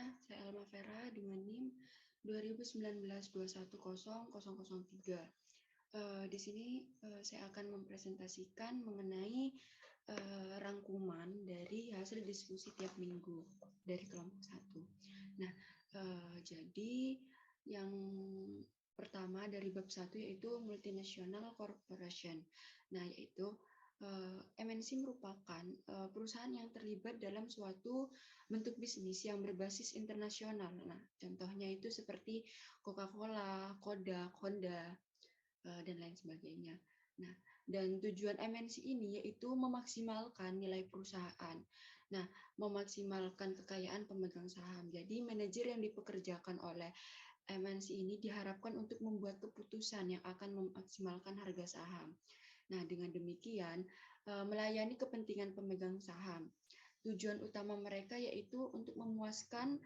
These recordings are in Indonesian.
saya Alma Vera dengan NIM 2019-210003. Di sini saya akan mempresentasikan mengenai rangkuman dari hasil diskusi tiap minggu dari kelompok 1. Nah, jadi yang pertama dari bab 1 yaitu Multinational Corporation. Nah, yaitu MNC merupakan perusahaan yang terlibat dalam suatu bentuk bisnis yang berbasis internasional. Nah, contohnya itu seperti Coca-Cola, Kodak, Honda, dan lain sebagainya. Nah, dan tujuan MNC ini yaitu memaksimalkan nilai perusahaan. Nah, memaksimalkan kekayaan pemegang saham. Jadi, manajer yang dipekerjakan oleh MNC ini diharapkan untuk membuat keputusan yang akan memaksimalkan harga saham. Nah, dengan demikian, melayani kepentingan pemegang saham. Tujuan utama mereka yaitu untuk memuaskan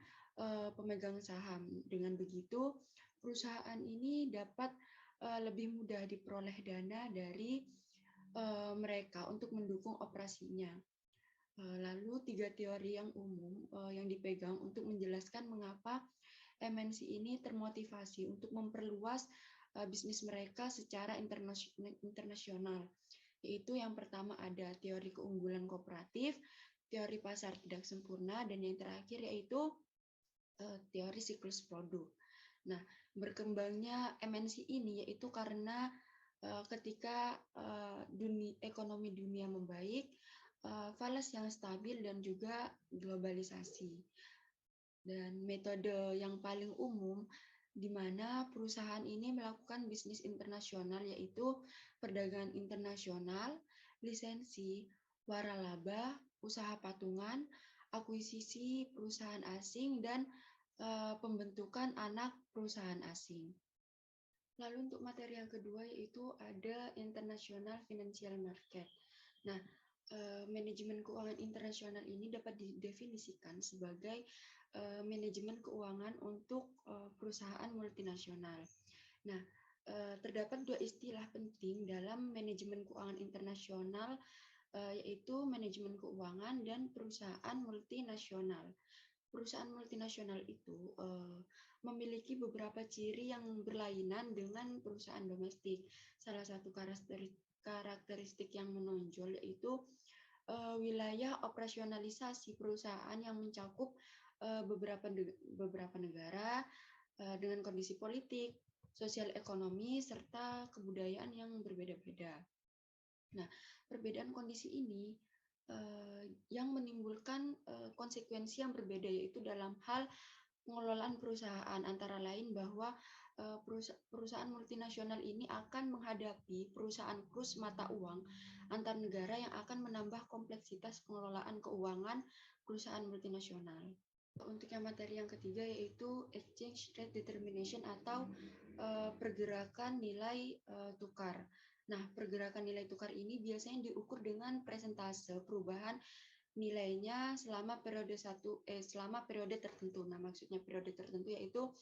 pemegang saham. Dengan begitu, perusahaan ini dapat lebih mudah diperoleh dana dari mereka untuk mendukung operasinya. Lalu 3 teori yang umum yang dipegang untuk menjelaskan mengapa MNC ini termotivasi untuk memperluas bisnis mereka secara internasional. Yaitu yang pertama ada teori keunggulan kooperatif, teori pasar tidak sempurna, dan yang terakhir yaitu teori siklus produk. Nah, berkembangnya MNC ini yaitu karena ketika ekonomi dunia membaik, falas yang stabil dan juga globalisasi. Dan metode yang paling umum di mana perusahaan ini melakukan bisnis internasional yaitu perdagangan internasional, lisensi, waralaba, usaha patungan, akuisisi perusahaan asing, dan pembentukan anak perusahaan asing. Lalu untuk materi yang kedua yaitu ada International Financial Market. Nah, manajemen keuangan internasional ini dapat didefinisikan sebagai manajemen keuangan untuk perusahaan multinasional. Nah, terdapat 2 istilah penting dalam manajemen keuangan internasional, yaitu manajemen keuangan dan perusahaan multinasional. Perusahaan multinasional itu memiliki beberapa ciri yang berlainan dengan perusahaan domestik. Salah satu karakteristik yang menonjol yaitu wilayah operasionalisasi perusahaan yang mencakup beberapa negara dengan kondisi politik, sosial ekonomi, serta kebudayaan yang berbeda-beda. Nah, perbedaan kondisi ini yang menimbulkan konsekuensi yang berbeda, yaitu dalam hal pengelolaan perusahaan, antara lain bahwa perusahaan multinasional ini akan menghadapi perusahaan kurs mata uang antar negara yang akan menambah kompleksitas pengelolaan keuangan perusahaan multinasional. Untuk yang materi yang ketiga yaitu exchange rate determination atau pergerakan nilai tukar. Nah, pergerakan nilai tukar ini biasanya diukur dengan persentase perubahan nilainya selama periode tertentu. Nah, maksudnya periode tertentu yaitu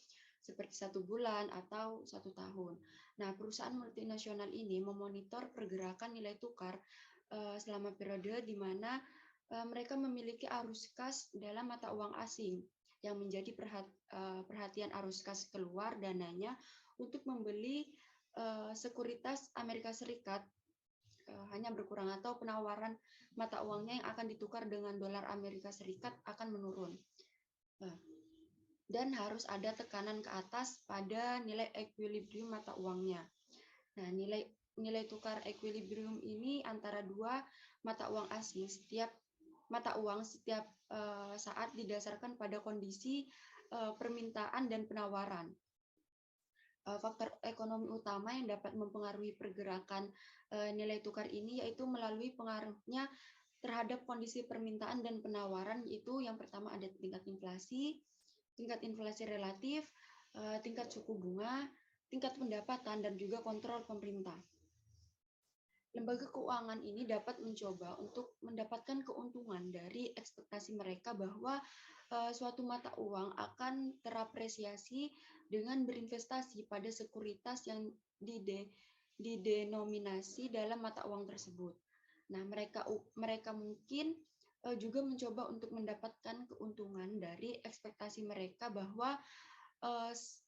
seperti 1 bulan atau 1 tahun. Nah, perusahaan multinasional ini memonitor pergerakan nilai tukar selama periode di mana mereka memiliki arus kas dalam mata uang asing yang menjadi perhatian arus kas keluar dananya untuk membeli sekuritas Amerika Serikat hanya berkurang atau penawaran mata uangnya yang akan ditukar dengan dolar Amerika Serikat akan menurun. Dan harus ada tekanan ke atas pada nilai equilibrium mata uangnya. Nah, nilai tukar equilibrium ini antara 2 mata uang asing. Setiap mata uang setiap saat didasarkan pada kondisi permintaan dan penawaran. Faktor ekonomi utama yang dapat mempengaruhi pergerakan nilai tukar ini yaitu melalui pengaruhnya terhadap kondisi permintaan dan penawaran, yaitu yang pertama ada tingkat inflasi relatif, tingkat suku bunga, tingkat pendapatan, dan juga kontrol pemerintah. Lembaga keuangan ini dapat mencoba untuk mendapatkan keuntungan dari ekspektasi mereka bahwa suatu mata uang akan terapresiasi dengan berinvestasi pada sekuritas yang didenominasi dalam mata uang tersebut. Nah, mereka mungkin juga mencoba untuk mendapatkan keuntungan dari ekspektasi mereka bahwa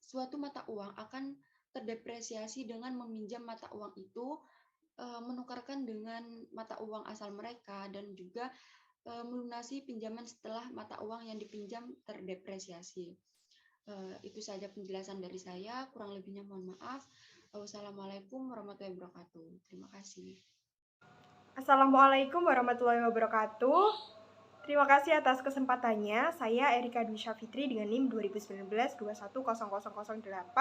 suatu mata uang akan terdepresiasi dengan meminjam mata uang itu, menukarkan dengan mata uang asal mereka, dan juga melunasi pinjaman setelah mata uang yang dipinjam terdepresiasi. Itu saja penjelasan dari saya, kurang lebihnya mohon maaf. Wassalamualaikum warahmatullahi wabarakatuh. Terima kasih. Assalamualaikum warahmatullahi wabarakatuh. Terima kasih atas kesempatannya. Saya Erika Dwi Syafitri dengan NIM 2019-2100008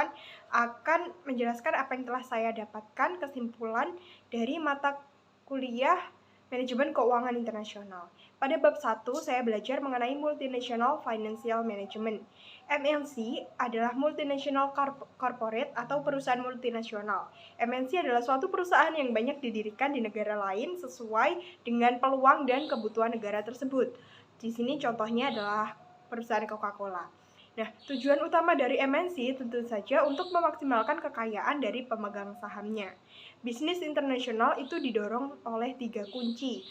akan menjelaskan apa yang telah saya dapatkan kesimpulan dari mata kuliah Manajemen Keuangan Internasional. Pada bab 1, saya belajar mengenai Multinational Financial Management. MNC adalah Multinational Corporate atau perusahaan multinasional. MNC adalah suatu perusahaan yang banyak didirikan di negara lain sesuai dengan peluang dan kebutuhan negara tersebut. Di sini contohnya adalah perusahaan Coca-Cola. Nah, tujuan utama dari MNC tentu saja untuk memaksimalkan kekayaan dari pemegang sahamnya. Bisnis internasional itu didorong oleh 3 kunci.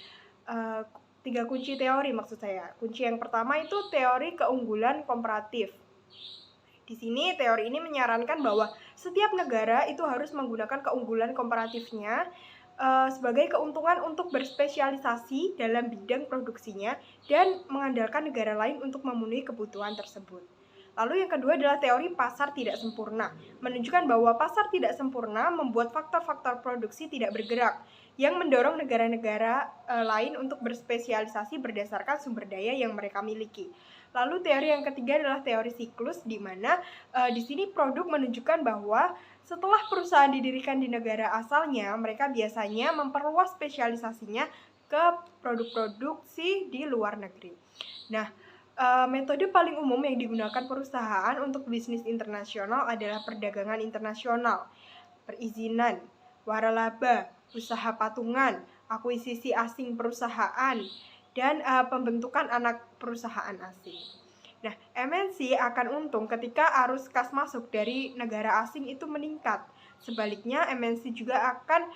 3 kunci teori maksud saya. Kunci yang pertama itu teori keunggulan komparatif. Di sini teori ini menyarankan bahwa setiap negara itu harus menggunakan keunggulan komparatifnya sebagai keuntungan untuk berspesialisasi dalam bidang produksinya dan mengandalkan negara lain untuk memenuhi kebutuhan tersebut. Lalu yang kedua adalah teori pasar tidak sempurna, menunjukkan bahwa pasar tidak sempurna membuat faktor-faktor produksi tidak bergerak, yang mendorong negara-negara lain untuk berspesialisasi berdasarkan sumber daya yang mereka miliki. Lalu teori yang ketiga adalah teori siklus, di mana di sini produk menunjukkan bahwa setelah perusahaan didirikan di negara asalnya, mereka biasanya memperluas spesialisasinya ke produk produksi di luar negeri. Nah, metode paling umum yang digunakan perusahaan untuk bisnis internasional adalah perdagangan internasional, perizinan, waralaba, usaha patungan, akuisisi asing perusahaan, dan pembentukan anak perusahaan asing. Nah, MNC akan untung ketika arus kas masuk dari negara asing itu meningkat. Sebaliknya, MNC juga akan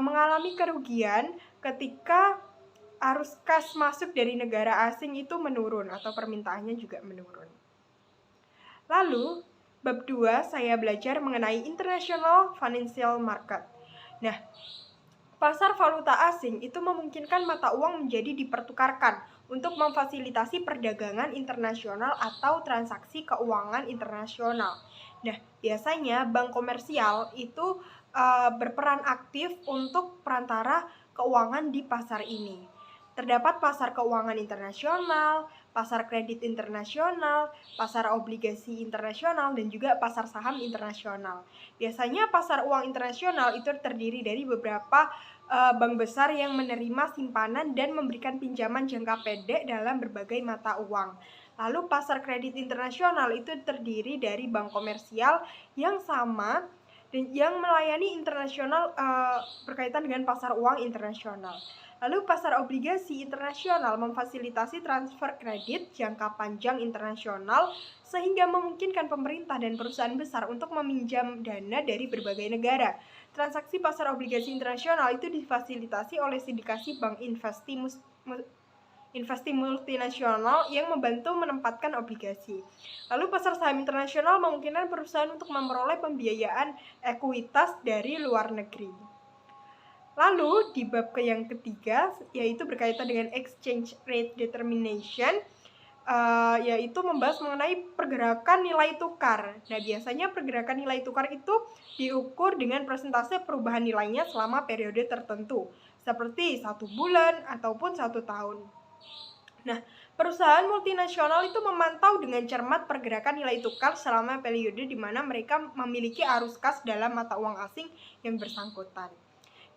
mengalami kerugian ketika arus kas masuk dari negara asing itu menurun atau permintaannya juga menurun. Lalu, bab 2 saya belajar mengenai International Financial Market. Nah, pasar valuta asing itu memungkinkan mata uang menjadi dipertukarkan untuk memfasilitasi perdagangan internasional atau transaksi keuangan internasional. Nah, biasanya bank komersial itu berperan aktif untuk perantara keuangan di pasar ini. Terdapat pasar keuangan internasional, pasar kredit internasional, pasar obligasi internasional, dan juga pasar saham internasional. Biasanya pasar uang internasional itu terdiri dari beberapa bank besar yang menerima simpanan dan memberikan pinjaman jangka pendek dalam berbagai mata uang. Lalu pasar kredit internasional itu terdiri dari bank komersial yang sama dan yang melayani internasional berkaitan dengan pasar uang internasional. Lalu pasar obligasi internasional memfasilitasi transfer kredit jangka panjang internasional sehingga memungkinkan pemerintah dan perusahaan besar untuk meminjam dana dari berbagai negara. Transaksi pasar obligasi internasional itu difasilitasi oleh sindikasi bank investi multinasional yang membantu menempatkan obligasi. Lalu pasar saham internasional memungkinkan perusahaan untuk memperoleh pembiayaan ekuitas dari luar negeri. Lalu di bab yang ketiga yaitu berkaitan dengan exchange rate determination, yaitu membahas mengenai pergerakan nilai tukar. Nah, biasanya pergerakan nilai tukar itu diukur dengan persentase perubahan nilainya selama periode tertentu, seperti 1 bulan ataupun 1 tahun. Nah, perusahaan multinasional itu memantau dengan cermat pergerakan nilai tukar selama periode di mana mereka memiliki arus kas dalam mata uang asing yang bersangkutan.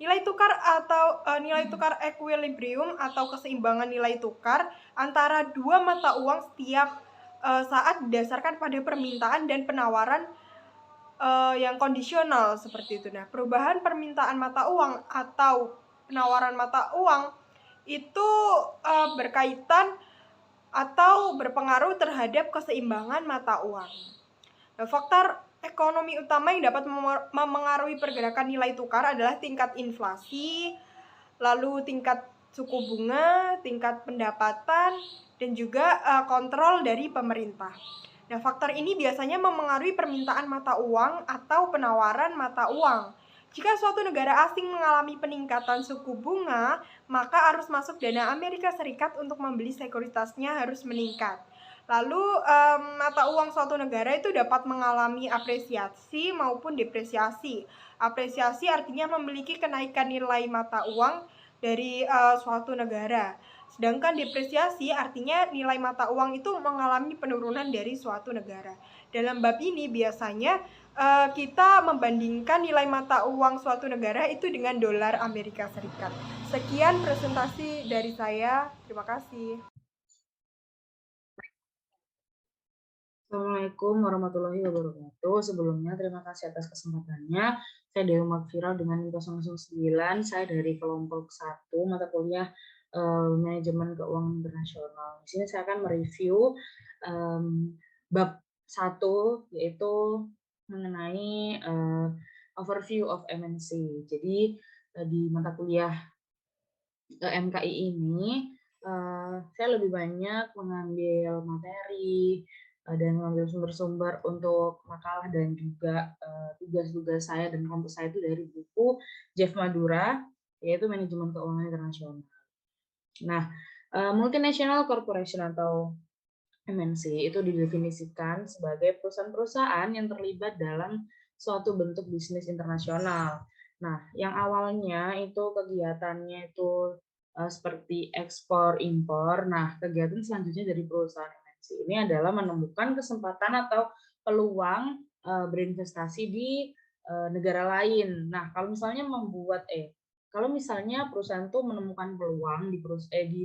Nilai tukar atau nilai tukar equilibrium atau keseimbangan nilai tukar antara dua mata uang setiap saat didasarkan pada permintaan dan penawaran yang kondisional seperti itu. Nah, perubahan permintaan mata uang atau penawaran mata uang itu berkaitan atau berpengaruh terhadap keseimbangan mata uang. Nah, faktor ekonomi utama yang dapat memengaruhi pergerakan nilai tukar adalah tingkat inflasi, lalu tingkat suku bunga, tingkat pendapatan, dan juga kontrol dari pemerintah. Nah, faktor ini biasanya memengaruhi permintaan mata uang atau penawaran mata uang. Jika suatu negara asing mengalami peningkatan suku bunga, maka arus masuk dana Amerika Serikat untuk membeli sekuritasnya harus meningkat. Lalu, mata uang suatu negara itu dapat mengalami apresiasi maupun depresiasi. Apresiasi artinya memiliki kenaikan nilai mata uang dari suatu negara. Sedangkan depresiasi artinya nilai mata uang itu mengalami penurunan dari suatu negara. Dalam bab ini biasanya kita membandingkan nilai mata uang suatu negara itu dengan dolar Amerika Serikat. Sekian presentasi dari saya. Terima kasih. Assalamualaikum warahmatullahi wabarakatuh. Sebelumnya terima kasih atas kesempatannya. Saya Dewi Magfira dengan 009. Saya dari kelompok 1 mata kuliah Manajemen Keuangan Internasional. Di sini saya akan mereview bab 1 yaitu mengenai overview of MNC. Jadi di mata kuliah MKI ini saya lebih banyak mengambil materi dan mengambil sumber-sumber untuk makalah dan juga tugas-tugas saya dan kampus saya itu dari buku Jeff Madura, yaitu Manajemen Keuangan Internasional. Nah, multinational corporation atau MNC itu didefinisikan sebagai perusahaan-perusahaan yang terlibat dalam suatu bentuk bisnis internasional. Nah, yang awalnya itu kegiatannya itu seperti ekspor impor. Nah, kegiatan selanjutnya dari perusahaan MNC ini adalah menemukan kesempatan atau peluang berinvestasi di negara lain. Nah, kalau misalnya kalau misalnya perusahaan itu menemukan peluang di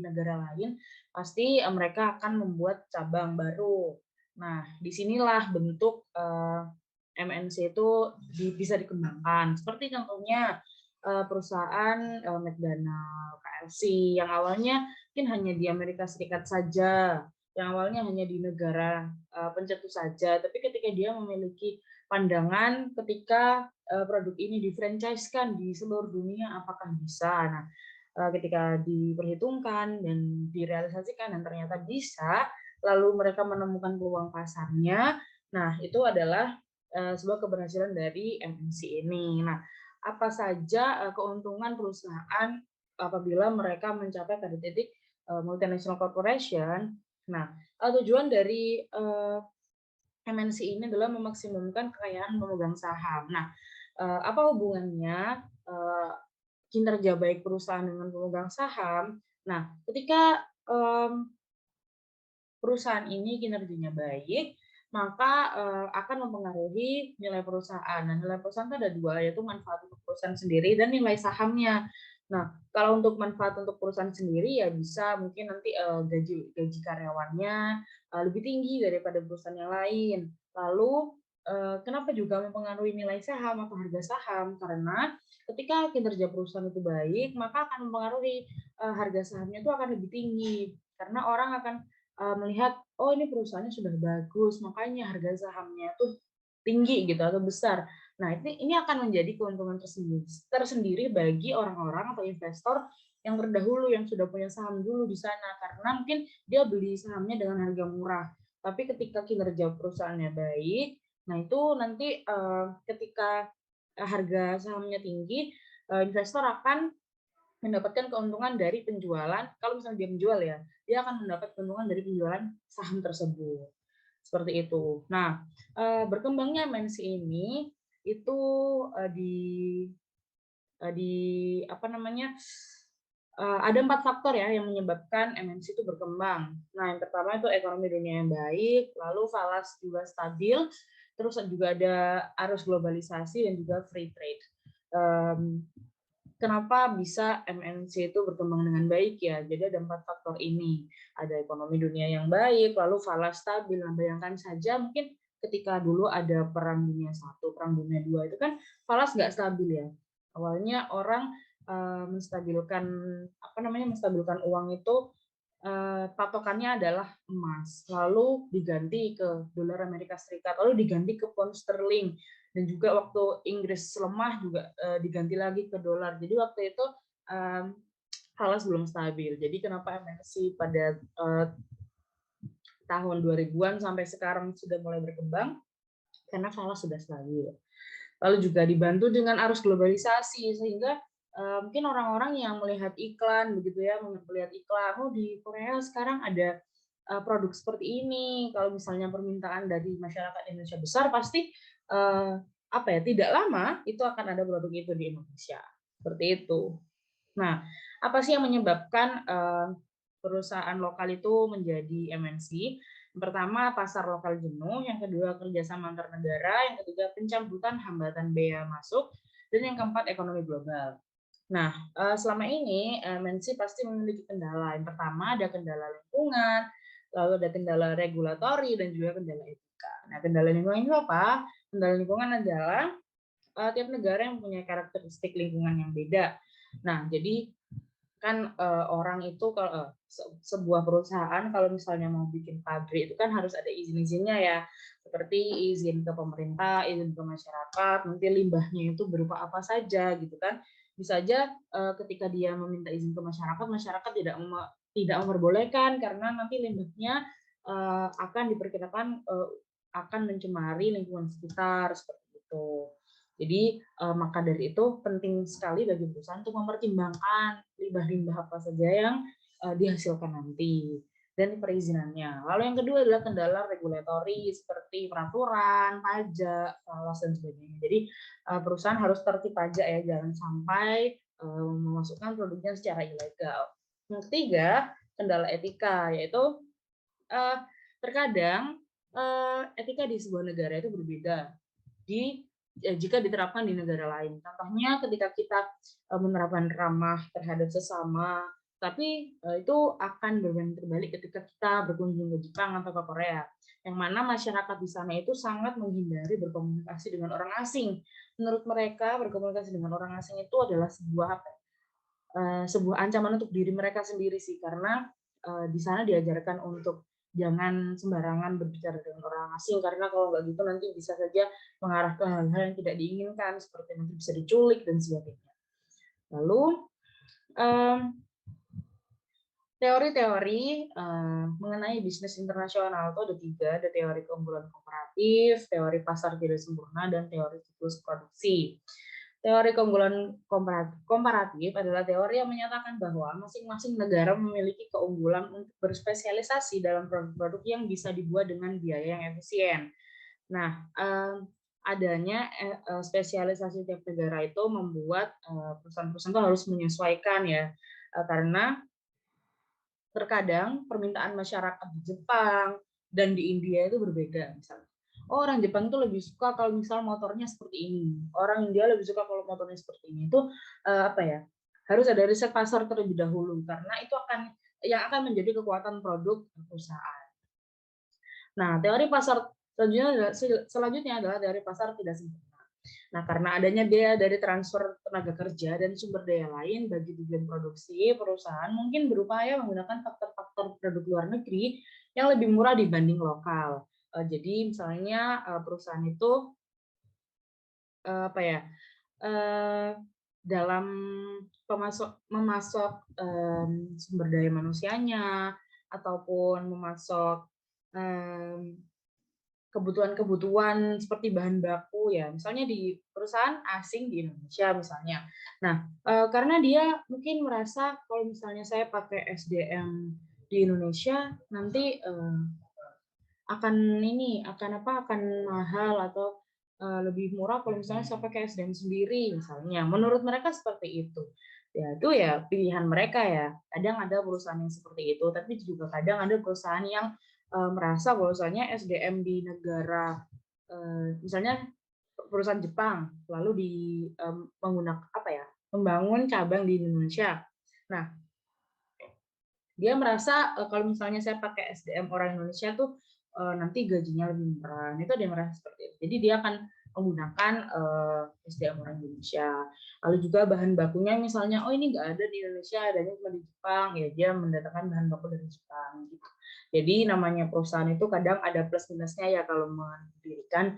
negara lain, pasti mereka akan membuat cabang baru. Nah, disinilah bentuk MNC itu bisa dikembangkan. Seperti contohnya perusahaan McDonald, KFC yang awalnya mungkin hanya di Amerika Serikat saja, yang awalnya hanya di negara pencetus saja, tapi ketika dia memiliki pandangan ketika produk ini difranchise-kan di seluruh dunia, apakah bisa? Nah, ketika diperhitungkan dan direalisasikan dan ternyata bisa, lalu mereka menemukan peluang pasarnya, nah itu adalah sebuah keberhasilan dari MNC ini. Nah, apa saja keuntungan perusahaan apabila mereka mencapai pada titik multinational corporation? Nah, tujuan dari MNC ini adalah memaksimumkan kekayaan pemegang saham. Nah, apa hubungannya kinerja baik perusahaan dengan pemegang saham? Nah, ketika perusahaan ini kinerjanya baik, maka akan mempengaruhi nilai perusahaan. Nah, nilai perusahaan itu ada dua, yaitu manfaat untuk perusahaan sendiri dan nilai sahamnya. Nah, kalau untuk manfaat untuk perusahaan sendiri ya bisa mungkin nanti gaji karyawannya lebih tinggi daripada perusahaan yang lain. Lalu kenapa juga mempengaruhi nilai saham atau harga saham? Karena ketika kinerja perusahaan itu baik, maka akan mempengaruhi harga sahamnya itu akan lebih tinggi. Karena orang akan melihat, oh ini perusahaannya sudah bagus, makanya harga sahamnya itu tinggi gitu atau besar. Nah, ini akan menjadi keuntungan tersendiri bagi orang-orang atau investor yang terdahulu yang sudah punya saham dulu di sana karena mungkin dia beli sahamnya dengan harga murah. Tapi ketika kinerja perusahaannya baik, nah itu nanti ketika harga sahamnya tinggi, investor akan mendapatkan keuntungan dari penjualan. Kalau misalnya dia menjual ya, dia akan mendapat keuntungan dari penjualan saham tersebut. Seperti itu. Nah, berkembangnya MNC ini itu di apa namanya? Ada 4 faktor ya yang menyebabkan MNC itu berkembang. Nah, yang pertama itu ekonomi dunia yang baik, lalu falas juga stabil, terus juga ada arus globalisasi dan juga free trade. Kenapa bisa MNC itu berkembang dengan baik ya? Jadi ada 4 faktor ini. Ada ekonomi dunia yang baik, lalu falas stabil. Nah, bayangkan saja mungkin ketika dulu ada perang dunia 1, perang dunia 2 itu kan falas nggak stabil ya. Awalnya orang menstabilkan uang itu patokannya adalah emas, lalu diganti ke dolar Amerika Serikat, lalu diganti ke pound sterling, dan juga waktu Inggris lemah juga diganti lagi ke dolar. Jadi waktu itu falas belum stabil. Jadi kenapa MNC pada tahun 2000-an sampai sekarang sudah mulai berkembang? Karena falas sudah stabil. Lalu juga dibantu dengan arus globalisasi, sehingga mungkin orang-orang yang melihat iklan begitu ya, melihat iklan, oh di Korea sekarang ada produk seperti ini. Kalau misalnya permintaan dari masyarakat Indonesia besar, pasti apa ya, tidak lama itu akan ada produk itu di Indonesia. Seperti itu. Nah, apa sih yang menyebabkan perusahaan lokal itu menjadi MNC? Yang pertama, pasar lokal jenuh. Yang kedua, kerjasama antar negara. Yang ketiga, pencambutan hambatan bea masuk. Dan yang keempat, ekonomi global. Nah, selama ini MNC pasti memiliki kendala. Yang pertama, ada kendala lingkungan, lalu ada kendala regulatori, dan juga kendala etika. Nah, kendala lingkungan itu apa? Kendala lingkungan adalah tiap negara yang punya karakteristik lingkungan yang beda. Nah, jadi kan orang itu kalau sebuah perusahaan kalau misalnya mau bikin pabrik itu kan harus ada izin-izinnya ya, seperti izin ke pemerintah, izin ke masyarakat, nanti limbahnya itu berupa apa saja gitu kan. Bisa aja ketika dia meminta izin ke masyarakat, masyarakat tidak memperbolehkan karena nanti limbahnya akan diperkirakan akan mencemari lingkungan sekitar seperti itu. Jadi maka dari itu penting sekali bagi perusahaan untuk mempertimbangkan limbah-limbah apa saja yang dihasilkan nanti dan perizinannya. Lalu yang kedua adalah kendala regulatori seperti peraturan, pajak, falas dan sebagainya. Jadi perusahaan harus tertib pajak ya, jangan sampai memasukkan produknya secara ilegal. Yang ketiga, kendala etika, yaitu terkadang etika di sebuah negara itu berbeda jika diterapkan di negara lain. Contohnya ketika kita menerapkan ramah terhadap sesama, tapi itu akan berbanding terbalik ketika kita berkunjung ke Jepang atau ke Korea, yang mana masyarakat di sana itu sangat menghindari berkomunikasi dengan orang asing. Menurut mereka, berkomunikasi dengan orang asing itu adalah sebuah ancaman untuk diri mereka sendiri sih, karena di sana diajarkan untuk jangan sembarangan berbicara dengan orang asing, karena kalau nggak gitu nanti bisa saja mengarah ke hal-hal yang tidak diinginkan, seperti nanti bisa diculik dan sebagainya. Lalu teori-teori mengenai bisnis internasional itu ada 3, ada teori keunggulan komparatif, teori pasar tidak sempurna, dan teori siklus produksi. Teori keunggulan komparatif adalah teori yang menyatakan bahwa masing-masing negara memiliki keunggulan untuk berspesialisasi dalam produk-produk yang bisa dibuat dengan biaya yang efisien. Nah, adanya spesialisasi tiap negara itu membuat perusahaan-perusahaan itu harus menyesuaikan ya, karena terkadang permintaan masyarakat di Jepang dan di India itu berbeda misalnya. Oh, orang Jepang itu lebih suka kalau misal motornya seperti ini. Orang India lebih suka kalau motornya seperti ini. Itu apa ya? Harus ada riset pasar terlebih dahulu karena itu akan menjadi kekuatan produk perusahaan. Nah, teori pasar selanjutnya adalah teori pasar tidak sempurna. Nah, karena adanya biaya dari transfer tenaga kerja dan sumber daya lain bagi tujuan produksi, perusahaan mungkin berupaya menggunakan faktor-faktor produk luar negeri yang lebih murah dibanding lokal. Jadi misalnya perusahaan itu apa ya, dalam memasok sumber daya manusianya ataupun memasok kebutuhan-kebutuhan seperti bahan baku ya, misalnya di perusahaan asing di Indonesia misalnya. Nah, karena dia mungkin merasa kalau misalnya saya pakai SDM di Indonesia nanti akan mahal atau lebih murah kalau misalnya saya pakai SDM sendiri misalnya. Menurut mereka seperti itu. Ya, itu ya pilihan mereka ya. Kadang ada perusahaan yang seperti itu, tapi juga kadang ada perusahaan yang merasa bahwasanya SDM di negara misalnya perusahaan Jepang lalu membangun cabang di Indonesia. Nah, dia merasa kalau misalnya saya pakai SDM orang Indonesia tuh nanti gajinya lebih murah. Itu dia merasa seperti itu. Jadi dia akan menggunakan SDM orang Indonesia. Lalu juga bahan bakunya misalnya, oh ini nggak ada di Indonesia, adanya cuma di Jepang, ya dia mendatangkan bahan baku dari Jepang. Gitu. Jadi namanya perusahaan itu kadang ada plus minusnya ya kalau mendirikan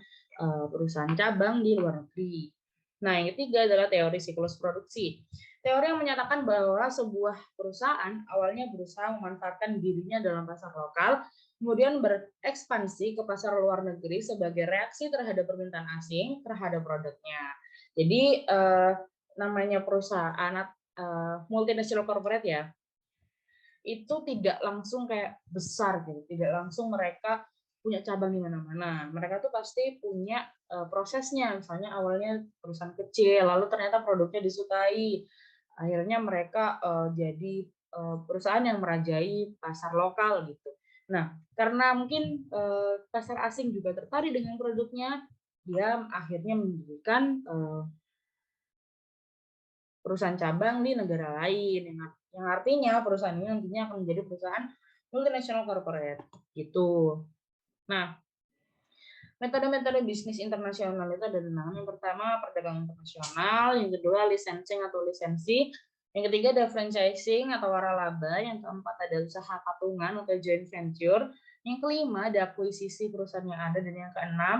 perusahaan cabang di luar negeri. Nah, yang ketiga adalah teori siklus produksi. Teori yang menyatakan bahwa sebuah perusahaan awalnya berusaha memanfaatkan dirinya dalam pasar lokal, kemudian berekspansi ke pasar luar negeri sebagai reaksi terhadap permintaan asing terhadap produknya. Jadi namanya perusahaan multinational corporate ya, itu tidak langsung kayak besar gitu, tidak langsung mereka punya cabang di mana-mana. Mereka tuh pasti punya prosesnya. Misalnya awalnya perusahaan kecil, lalu ternyata produknya disukai. Akhirnya mereka jadi perusahaan yang merajai pasar lokal gitu. Nah, karena mungkin pasar asing juga tertarik dengan produknya, dia akhirnya mendirikan perusahaan cabang di negara lain, yang artinya perusahaan ini nantinya akan menjadi perusahaan multinational corporate gitu. Nah, metode-metode bisnis internasional itu ada 6. Yang pertama perdagangan internasional, yang kedua licensing atau lisensi, yang ketiga ada franchising atau waralaba, yang keempat ada usaha patungan atau joint venture, yang kelima ada akuisisi perusahaan yang ada, dan yang keenam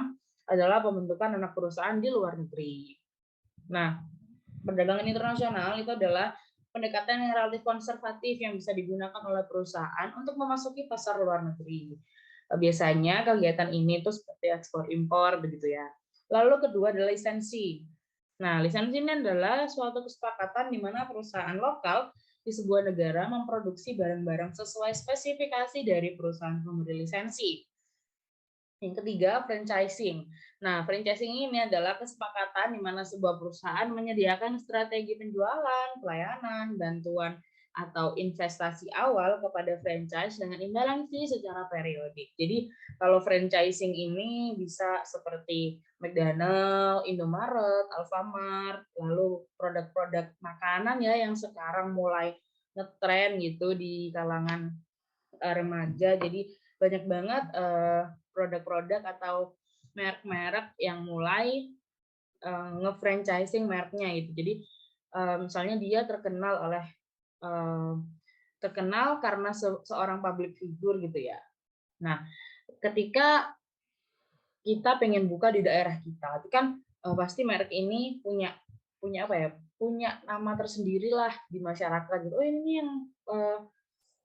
adalah pembentukan anak perusahaan di luar negeri. Nah, perdagangan internasional itu adalah pendekatan yang relatif konservatif yang bisa digunakan oleh perusahaan untuk memasuki pasar luar negeri. Biasanya kegiatan ini itu seperti ekspor impor begitu ya. Lalu kedua adalah lisensi. Nah, lisensi ini adalah suatu kesepakatan di mana perusahaan lokal di sebuah negara memproduksi barang-barang sesuai spesifikasi dari perusahaan pemberi lisensi. Yang ketiga, franchising. Nah, franchising ini adalah kesepakatan di mana sebuah perusahaan menyediakan strategi penjualan, pelayanan, bantuan, atau investasi awal kepada franchise dengan imbalan fee secara periodik. Jadi, kalau franchising ini bisa seperti McDonald, Indomaret, Alfamart, lalu produk-produk makanan ya yang sekarang mulai ngetren gitu di kalangan remaja. Jadi, banyak banget produk-produk atau merek-merek yang mulai nge-franchising mereknya gitu. Jadi misalnya dia terkenal karena seorang public figure gitu ya. Nah, ketika kita pengen buka di daerah kita, tapi kan pasti merek ini punya apa ya? Punya nama tersendiri lah di masyarakat gitu. Oh, ini yang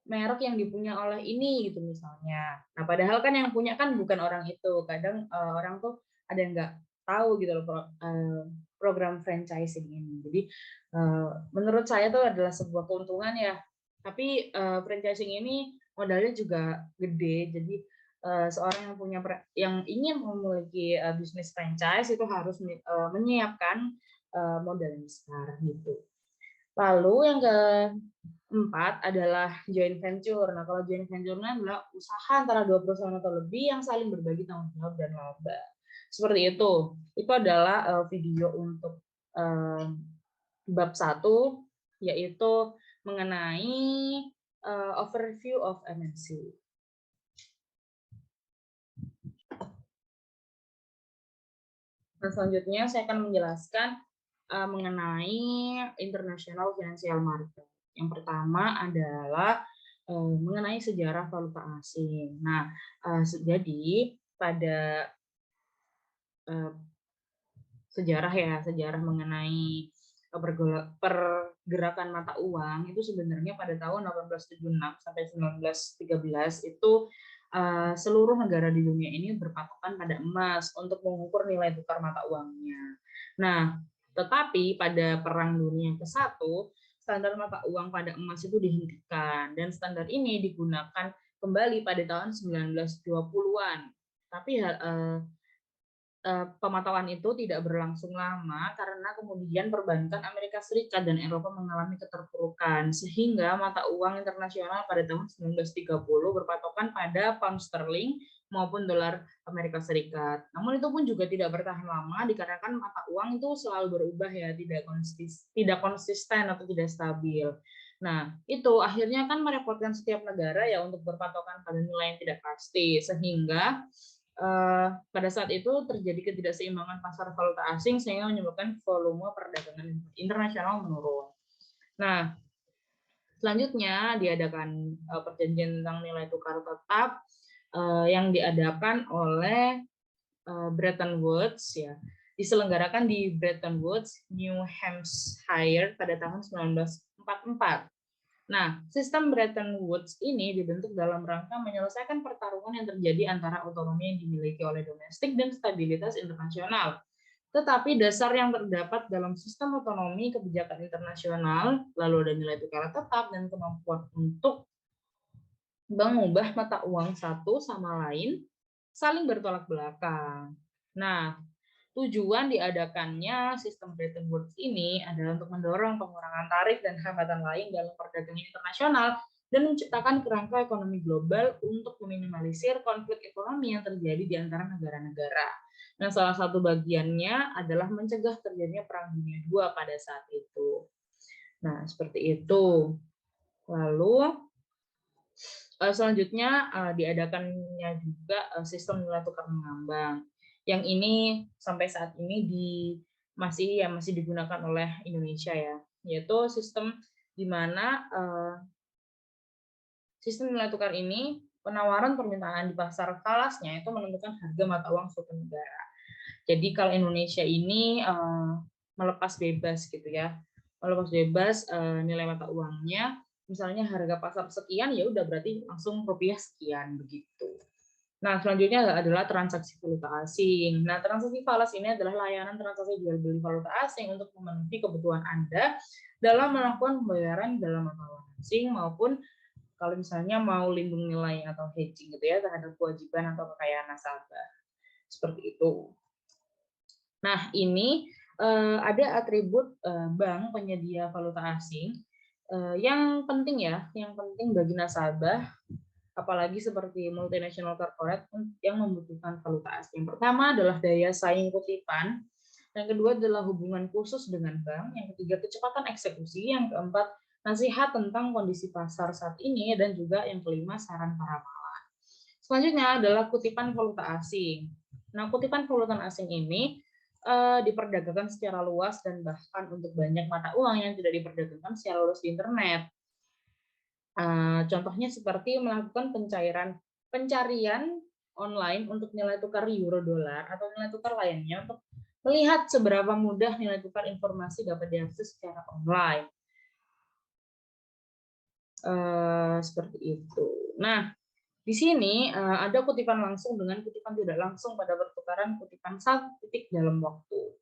merek yang dipunya oleh ini gitu misalnya. Nah, padahal kan yang punya kan bukan orang itu. Kadang orang tuh ada yang nggak tahu gitu loh program franchising ini. Jadi menurut saya itu adalah sebuah keuntungan ya. Tapi franchising ini modalnya juga gede. Jadi seorang yang ingin memiliki bisnis franchise itu harus menyiapkan modal yang besar gitu. Lalu yang keempat adalah joint venture. Nah, kalau joint venture adalah usaha antara dua perusahaan atau lebih yang saling berbagi tanggung jawab dan laba. Seperti itu. Itu adalah video untuk bab 1, yaitu mengenai overview of MNC. Nah, selanjutnya saya akan menjelaskan mengenai international financial market. Yang pertama adalah mengenai sejarah valuta asing. Nah, jadi pada sejarah mengenai pergerakan mata uang itu sebenarnya pada tahun 1876 sampai 1913 itu seluruh negara di dunia ini berpatokan pada emas untuk mengukur nilai tukar mata uangnya. Nah, tetapi pada Perang Dunia ke-1, standar mata uang pada emas itu dihentikan dan standar ini digunakan kembali pada tahun 1920-an. Tapi pemantauan itu tidak berlangsung lama karena kemudian perbankan Amerika Serikat dan Eropa mengalami keterpurukan sehingga mata uang internasional pada tahun 1930 berpatokan pada pound sterling maupun dolar Amerika Serikat. Namun itu pun juga tidak bertahan lama dikarenakan mata uang itu selalu berubah ya, tidak konsisten atau tidak stabil. Nah, itu akhirnya kan merepotkan setiap negara ya untuk berpatokan pada nilai yang tidak pasti sehingga pada saat itu terjadi ketidakseimbangan pasar valuta asing sehingga menyebabkan volume perdagangan internasional menurun. Nah, selanjutnya diadakan perjanjian tentang nilai tukar tetap yang diadakan oleh Bretton Woods ya. diselenggarakan di Bretton Woods, New Hampshire pada tahun 1944. Nah, sistem Bretton Woods ini dibentuk dalam rangka menyelesaikan pertarungan yang terjadi antara otonomi yang dimiliki oleh domestik dan stabilitas internasional. Tetapi dasar yang terdapat dalam sistem otonomi, kebijakan internasional, lalu ada nilai tukar tetap dan kemampuan untuk mengubah mata uang satu sama lain saling bertolak belakang. Nah, tujuan diadakannya sistem Bretton Woods ini adalah untuk mendorong pengurangan tarif dan hambatan lain dalam perdagangan internasional dan menciptakan kerangka ekonomi global untuk meminimalisir konflik ekonomi yang terjadi di antara negara-negara. Nah, salah satu bagiannya adalah mencegah terjadinya Perang Dunia II pada saat itu. Nah, seperti itu. Lalu, selanjutnya diadakannya juga sistem nilai tukar mengambang. Yang ini sampai saat ini masih digunakan oleh Indonesia ya, yaitu sistem di mana sistem nilai tukar ini penawaran permintaan di pasar falasnya itu menentukan harga mata uang suatu negara. Jadi kalau Indonesia ini melepas bebas gitu ya, melepas bebas nilai mata uangnya, misalnya harga pasar sekian ya udah berarti langsung rupiah sekian begitu. Nah, selanjutnya adalah transaksi valuta asing. Nah, transaksi falas ini adalah layanan transaksi jual beli valuta asing untuk memenuhi kebutuhan Anda dalam melakukan pembayaran dalam mata uang asing maupun kalau misalnya mau lindung nilai atau hedging gitu ya terhadap kewajiban atau kekayaan nasabah. Seperti itu. Nah, ini ada atribut bank penyedia valuta asing yang penting ya, yang penting bagi nasabah, apalagi seperti multinational corporate yang membutuhkan valuta asing. Yang pertama adalah daya saing kutipan, yang kedua adalah hubungan khusus dengan bank, yang ketiga kecepatan eksekusi, yang keempat nasihat tentang kondisi pasar saat ini, dan juga yang kelima saran para malah. Selanjutnya adalah kutipan valuta asing. Nah, kutipan valuta asing ini diperdagangkan secara luas dan bahkan untuk banyak mata uang yang tidak diperdagangkan secara luas di internet. Contohnya seperti melakukan pencarian online untuk nilai tukar euro dolar atau nilai tukar lainnya untuk melihat seberapa mudah nilai tukar informasi dapat diakses secara online. Seperti itu. Nah, di sini ada kutipan langsung dengan kutipan tidak langsung pada pertukaran kutipan satu titik dalam waktu.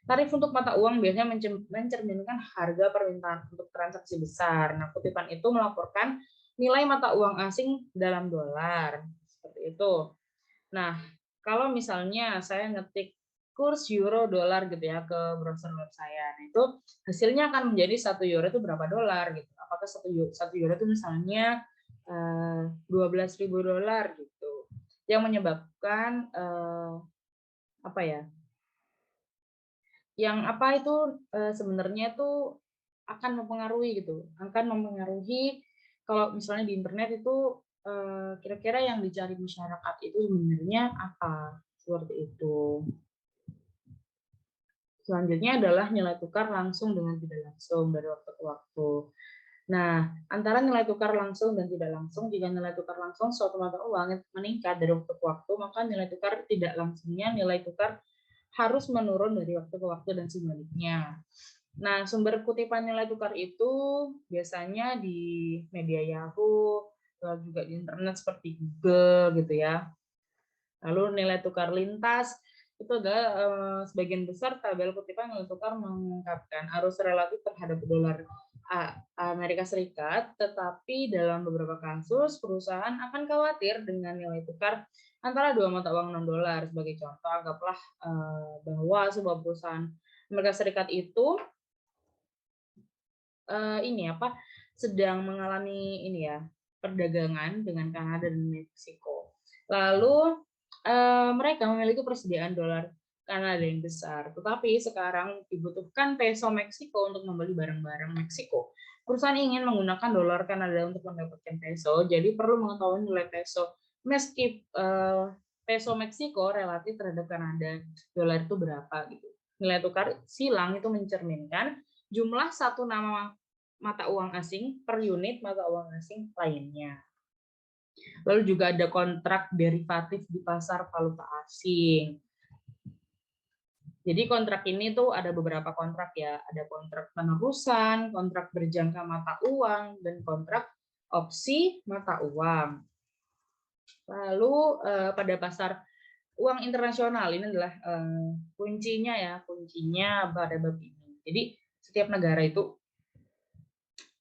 Tarif untuk mata uang biasanya mencerminkan harga permintaan untuk transaksi besar. Nah, kutipan itu melaporkan nilai mata uang asing dalam dolar. Seperti itu. Nah, kalau misalnya saya ngetik kurs euro dolar gitu ya ke browser web saya, nah itu hasilnya akan menjadi 1 euro itu berapa dolar gitu. Apakah 1 euro itu misalnya 12.000 dolar gitu. Yang menyebabkan apa ya? Yang apa itu sebenarnya itu akan mempengaruhi gitu, akan mempengaruhi kalau misalnya di internet itu kira-kira yang dicari masyarakat itu sebenarnya apa, seperti itu. Selanjutnya adalah nilai tukar langsung dengan tidak langsung dari waktu ke waktu. Nah, antara nilai tukar langsung dan tidak langsung, jika nilai tukar langsung suatu mata uang meningkat dari waktu ke waktu, maka nilai tukar tidak langsungnya, nilai tukar harus menurun dari waktu ke waktu dan sebaliknya. Nah, sumber kutipan nilai tukar itu biasanya di media Yahoo, lalu juga di internet seperti Google gitu ya. Lalu nilai tukar lintas itu adalah sebagian besar tabel kutipan nilai tukar mengungkapkan arus relatif terhadap dolar Amerika Serikat, tetapi dalam beberapa kasus perusahaan akan khawatir dengan nilai tukar antara dua mata uang non-dolar. Sebagai contoh, anggaplah bahwa sebuah perusahaan Amerika Serikat itu sedang mengalami perdagangan dengan Kanada dan Meksiko. Lalu mereka memiliki persediaan dolar Kanada yang besar, tetapi sekarang dibutuhkan peso Meksiko untuk membeli barang-barang Meksiko. Perusahaan ingin menggunakan dolar Kanada untuk mendapatkan peso, jadi perlu mengetahui nilai peso. Meski peso Meksiko relatif terhadap Kanada dolar itu berapa gitu. Nilai tukar silang itu mencerminkan jumlah satu nama mata uang asing per unit mata uang asing lainnya. Lalu juga ada kontrak derivatif di pasar valuta asing. Jadi kontrak ini tuh ada beberapa kontrak ya, ada kontrak penerusan, kontrak berjangka mata uang, dan kontrak opsi mata uang. Lalu pada pasar uang internasional ini adalah kuncinya ya, kuncinya pada bab ini. Jadi setiap negara itu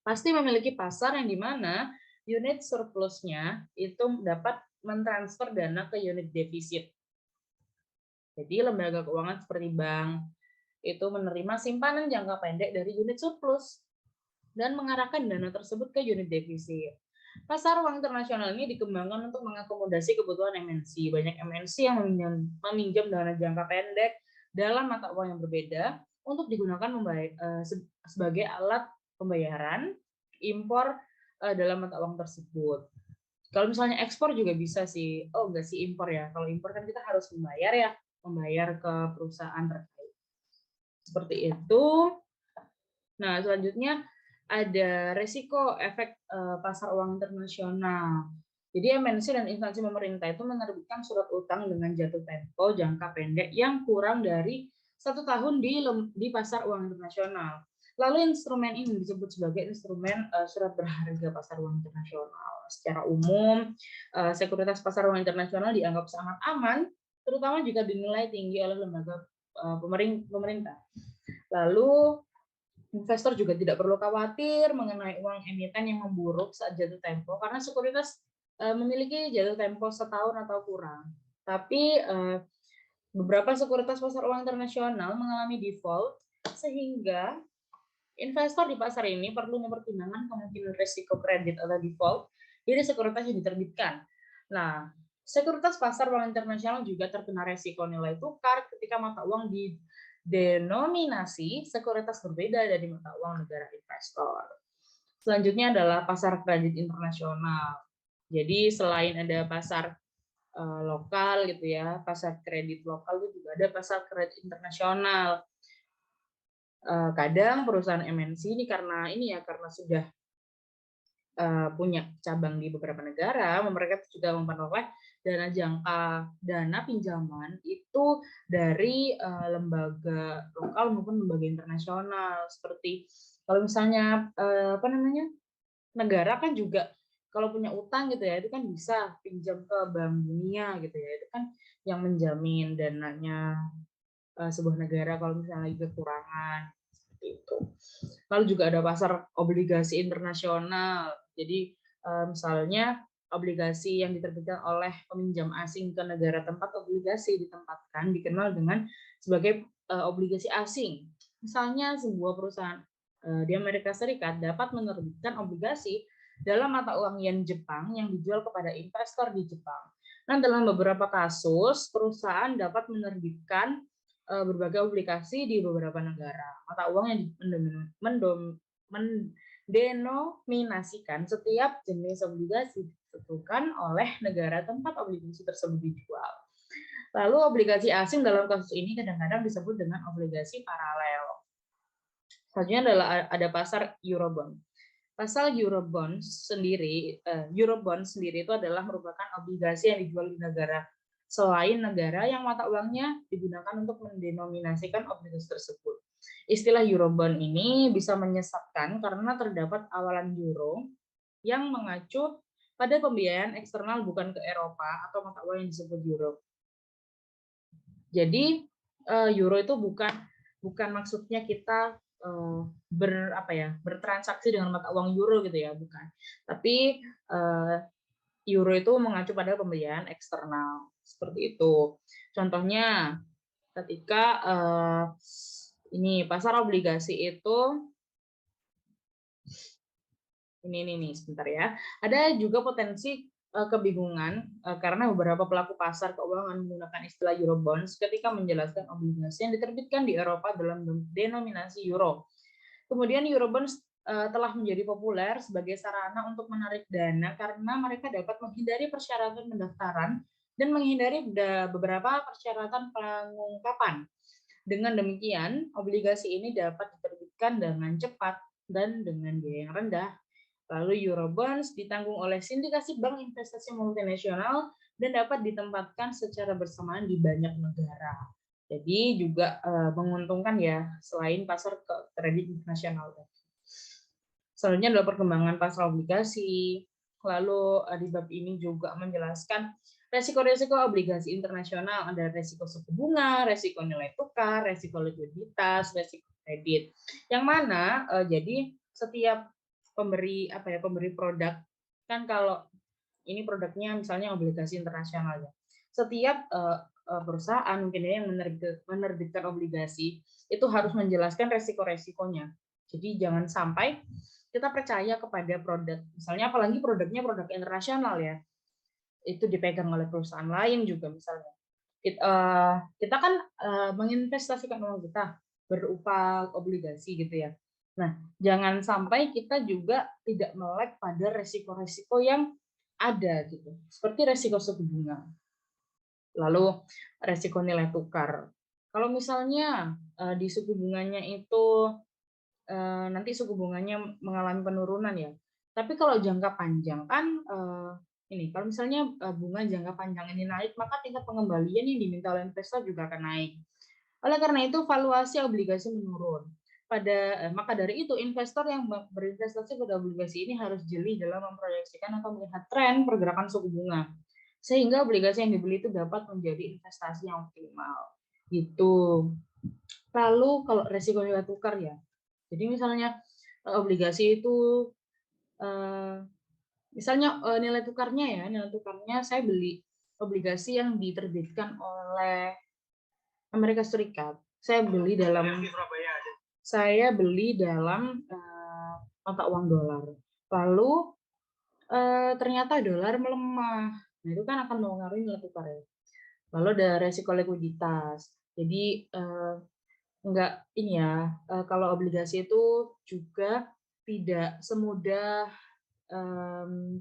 pasti memiliki pasar yang dimana unit surplusnya itu dapat mentransfer dana ke unit defisit. Jadi lembaga keuangan seperti bank itu menerima simpanan jangka pendek dari unit surplus dan mengarahkan dana tersebut ke unit defisit. Pasar uang internasional ini dikembangkan untuk mengakomodasi kebutuhan MNC. Banyak MNC yang meminjam dana jangka pendek dalam mata uang yang berbeda untuk digunakan sebagai alat pembayaran impor dalam mata uang tersebut. Kalau misalnya ekspor juga bisa sih. Oh, enggak sih impor ya. Kalau impor kan kita harus membayar ke perusahaan terkait. Seperti itu. Nah, selanjutnya ada resiko efek pasar uang internasional. Jadi MNC dan instansi pemerintah itu menerbitkan surat utang dengan jatuh tempo jangka pendek yang kurang dari 1 tahun di pasar uang internasional. Lalu instrumen ini disebut sebagai instrumen surat berharga pasar uang internasional. Secara umum, sekuritas pasar uang internasional dianggap sangat aman, terutama jika dinilai tinggi oleh lembaga pemerintah. Lalu investor juga tidak perlu khawatir mengenai uang emiten yang memburuk saat jatuh tempo karena sekuritas memiliki jatuh tempo setahun atau kurang. Tapi beberapa sekuritas pasar uang internasional mengalami default sehingga investor di pasar ini perlu mempertimbangkan kemungkinan risiko kredit atau default dari sekuritas yang diterbitkan. Nah, sekuritas pasar uang internasional juga terkena risiko nilai tukar ketika mata uang denominasi sekuritas berbeda dari mata uang negara investor. Selanjutnya adalah pasar kredit internasional. Jadi selain ada pasar lokal gitu ya, pasar kredit lokal itu juga ada pasar kredit internasional. Kadang perusahaan MNC ini karena sudah punya cabang di beberapa negara, mereka juga memperoleh dana pinjaman itu dari lembaga lokal maupun lembaga internasional. Seperti kalau misalnya negara kan juga kalau punya utang gitu ya, itu kan bisa pinjam ke Bank Dunia gitu ya, itu kan yang menjamin dananya sebuah negara kalau misalnya lagi kekurangan seperti itu. Lalu juga ada pasar obligasi internasional. Jadi misalnya obligasi yang diterbitkan oleh peminjam asing ke negara tempat obligasi ditempatkan dikenal dengan sebagai obligasi asing. Misalnya sebuah perusahaan di Amerika Serikat dapat menerbitkan obligasi dalam mata uang yen Jepang yang dijual kepada investor di Jepang. Nah, dalam beberapa kasus perusahaan dapat menerbitkan berbagai obligasi di beberapa negara. Mata uang yang mendenominasikan setiap jenis obligasi ditentukan oleh negara tempat obligasi tersebut dijual. Lalu obligasi asing dalam kasus ini kadang-kadang disebut dengan obligasi paralel. Selanjutnya adalah ada pasar Eurobond. Pasar Eurobond sendiri itu adalah merupakan obligasi yang dijual di negara selain negara yang mata uangnya digunakan untuk mendenominasikan obligasi tersebut. Istilah Eurobond ini bisa menyesatkan karena terdapat awalan euro yang mengacu pada pembiayaan eksternal bukan ke Eropa atau mata uang yang disebut euro. Jadi euro itu bukan maksudnya kita bertransaksi dengan mata uang euro gitu ya, bukan. Tapi euro itu mengacu pada pembiayaan eksternal seperti itu. Contohnya ketika ini pasar obligasi itu ini sebentar ya. Ada juga potensi kebingungan karena beberapa pelaku pasar keuangan menggunakan istilah Eurobonds ketika menjelaskan obligasi yang diterbitkan di Eropa dalam denominasi euro. Kemudian Eurobonds telah menjadi populer sebagai sarana untuk menarik dana karena mereka dapat menghindari persyaratan pendaftaran dan menghindari beberapa persyaratan pengungkapan. Dengan demikian, obligasi ini dapat diterbitkan dengan cepat dan dengan biaya yang rendah. Lalu Eurobonds ditanggung oleh sindikasi bank investasi multinasional dan dapat ditempatkan secara bersamaan di banyak negara. Jadi juga menguntungkan ya selain pasar kredit internasional. Selanjutnya adalah perkembangan pasar obligasi. Lalu di bab ini juga menjelaskan resiko-resiko obligasi internasional, ada resiko suku bunga, resiko nilai tukar, resiko likuiditas, resiko kredit. Yang mana jadi setiap pemberi produk, kan kalau ini produknya misalnya obligasi internasional ya. Setiap perusahaan mungkin yang menerbitkan obligasi itu harus menjelaskan resiko-resikonya. Jadi jangan sampai kita percaya kepada produk, misalnya apalagi produknya produk internasional ya, itu dipegang oleh perusahaan lain juga misalnya. Kita kan menginvestasikan uang kita berupa obligasi gitu ya. Nah, jangan sampai kita juga tidak melek pada resiko-resiko yang ada gitu, seperti resiko suku bunga. Lalu resiko nilai tukar. Kalau misalnya di suku bunganya itu nanti suku bunganya mengalami penurunan ya. Tapi kalau jangka panjang kan ini kalau misalnya bunga jangka panjang ini naik, maka tingkat pengembalian yang diminta oleh investor juga akan naik. Oleh karena itu valuasi obligasi menurun. Maka dari itu investor yang berinvestasi pada obligasi ini harus jeli dalam memproyeksikan atau melihat tren pergerakan suku bunga sehingga obligasi yang dibeli itu dapat menjadi investasi yang optimal. Gitu. Lalu kalau resiko nilai tukar ya. Jadi misalnya obligasi itu misalnya nilai tukarnya saya beli obligasi yang diterbitkan oleh Amerika Serikat. Saya beli dalam mata uang dolar. Lalu ternyata dolar melemah. Nah, itu kan akan mempengaruhi nilai tukar ya. Lalu ada resiko likuiditas. Jadi kalau obligasi itu juga tidak semudah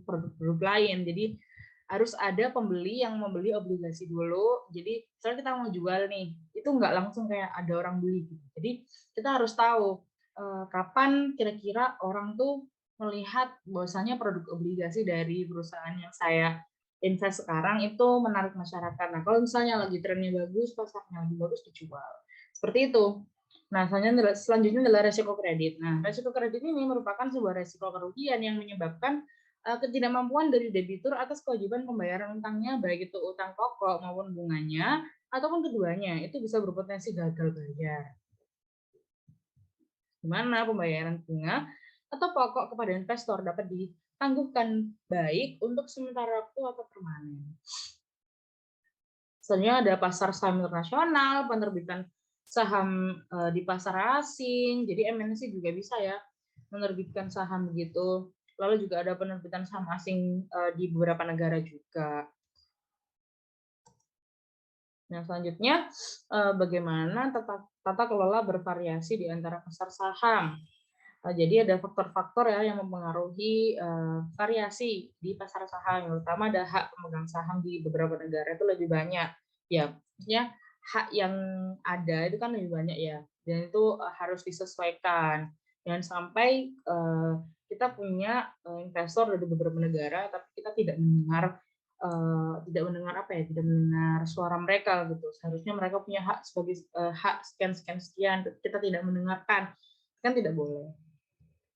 produk-produk lain. Jadi harus ada pembeli yang membeli obligasi dulu. Jadi misalnya kita mau jual nih, itu nggak langsung kayak ada orang beli. Gitu. Jadi kita harus tahu kapan kira-kira orang tuh melihat bahwasanya produk obligasi dari perusahaan yang saya invest sekarang itu menarik masyarakat. Nah, kalau misalnya lagi trennya bagus, pasarnya lagi bagus, dijual. Seperti itu. Nah, selanjutnya adalah resiko kredit. Nah, resiko kredit ini merupakan sebuah resiko kerugian yang menyebabkan ketidakmampuan dari debitur atas kewajiban pembayaran utangnya, baik itu utang pokok maupun bunganya, ataupun keduanya, itu bisa berpotensi gagal bayar. Di mana pembayaran bunga atau pokok kepada investor dapat ditangguhkan baik untuk sementara waktu atau permanen. Selanjutnya ada pasar saham internasional, penerbitan saham di pasar asing, jadi MNC juga bisa ya menerbitkan saham begitu. Lalu juga ada penerbitan saham asing di beberapa negara juga. Nah, selanjutnya bagaimana tata kelola bervariasi di antara pasar saham. Jadi ada faktor-faktor ya yang mempengaruhi variasi di pasar saham. Yang utama ada hak pemegang saham di beberapa negara itu lebih banyak. Ya, maksudnya hak yang ada itu kan lebih banyak ya. Dan itu harus disesuaikan. Jangan sampai kita punya investor dari beberapa negara, tapi kita tidak mendengar tidak mendengar suara mereka gitu. Seharusnya mereka punya hak sebagai hak sekian, kita tidak mendengarkan, kan tidak boleh.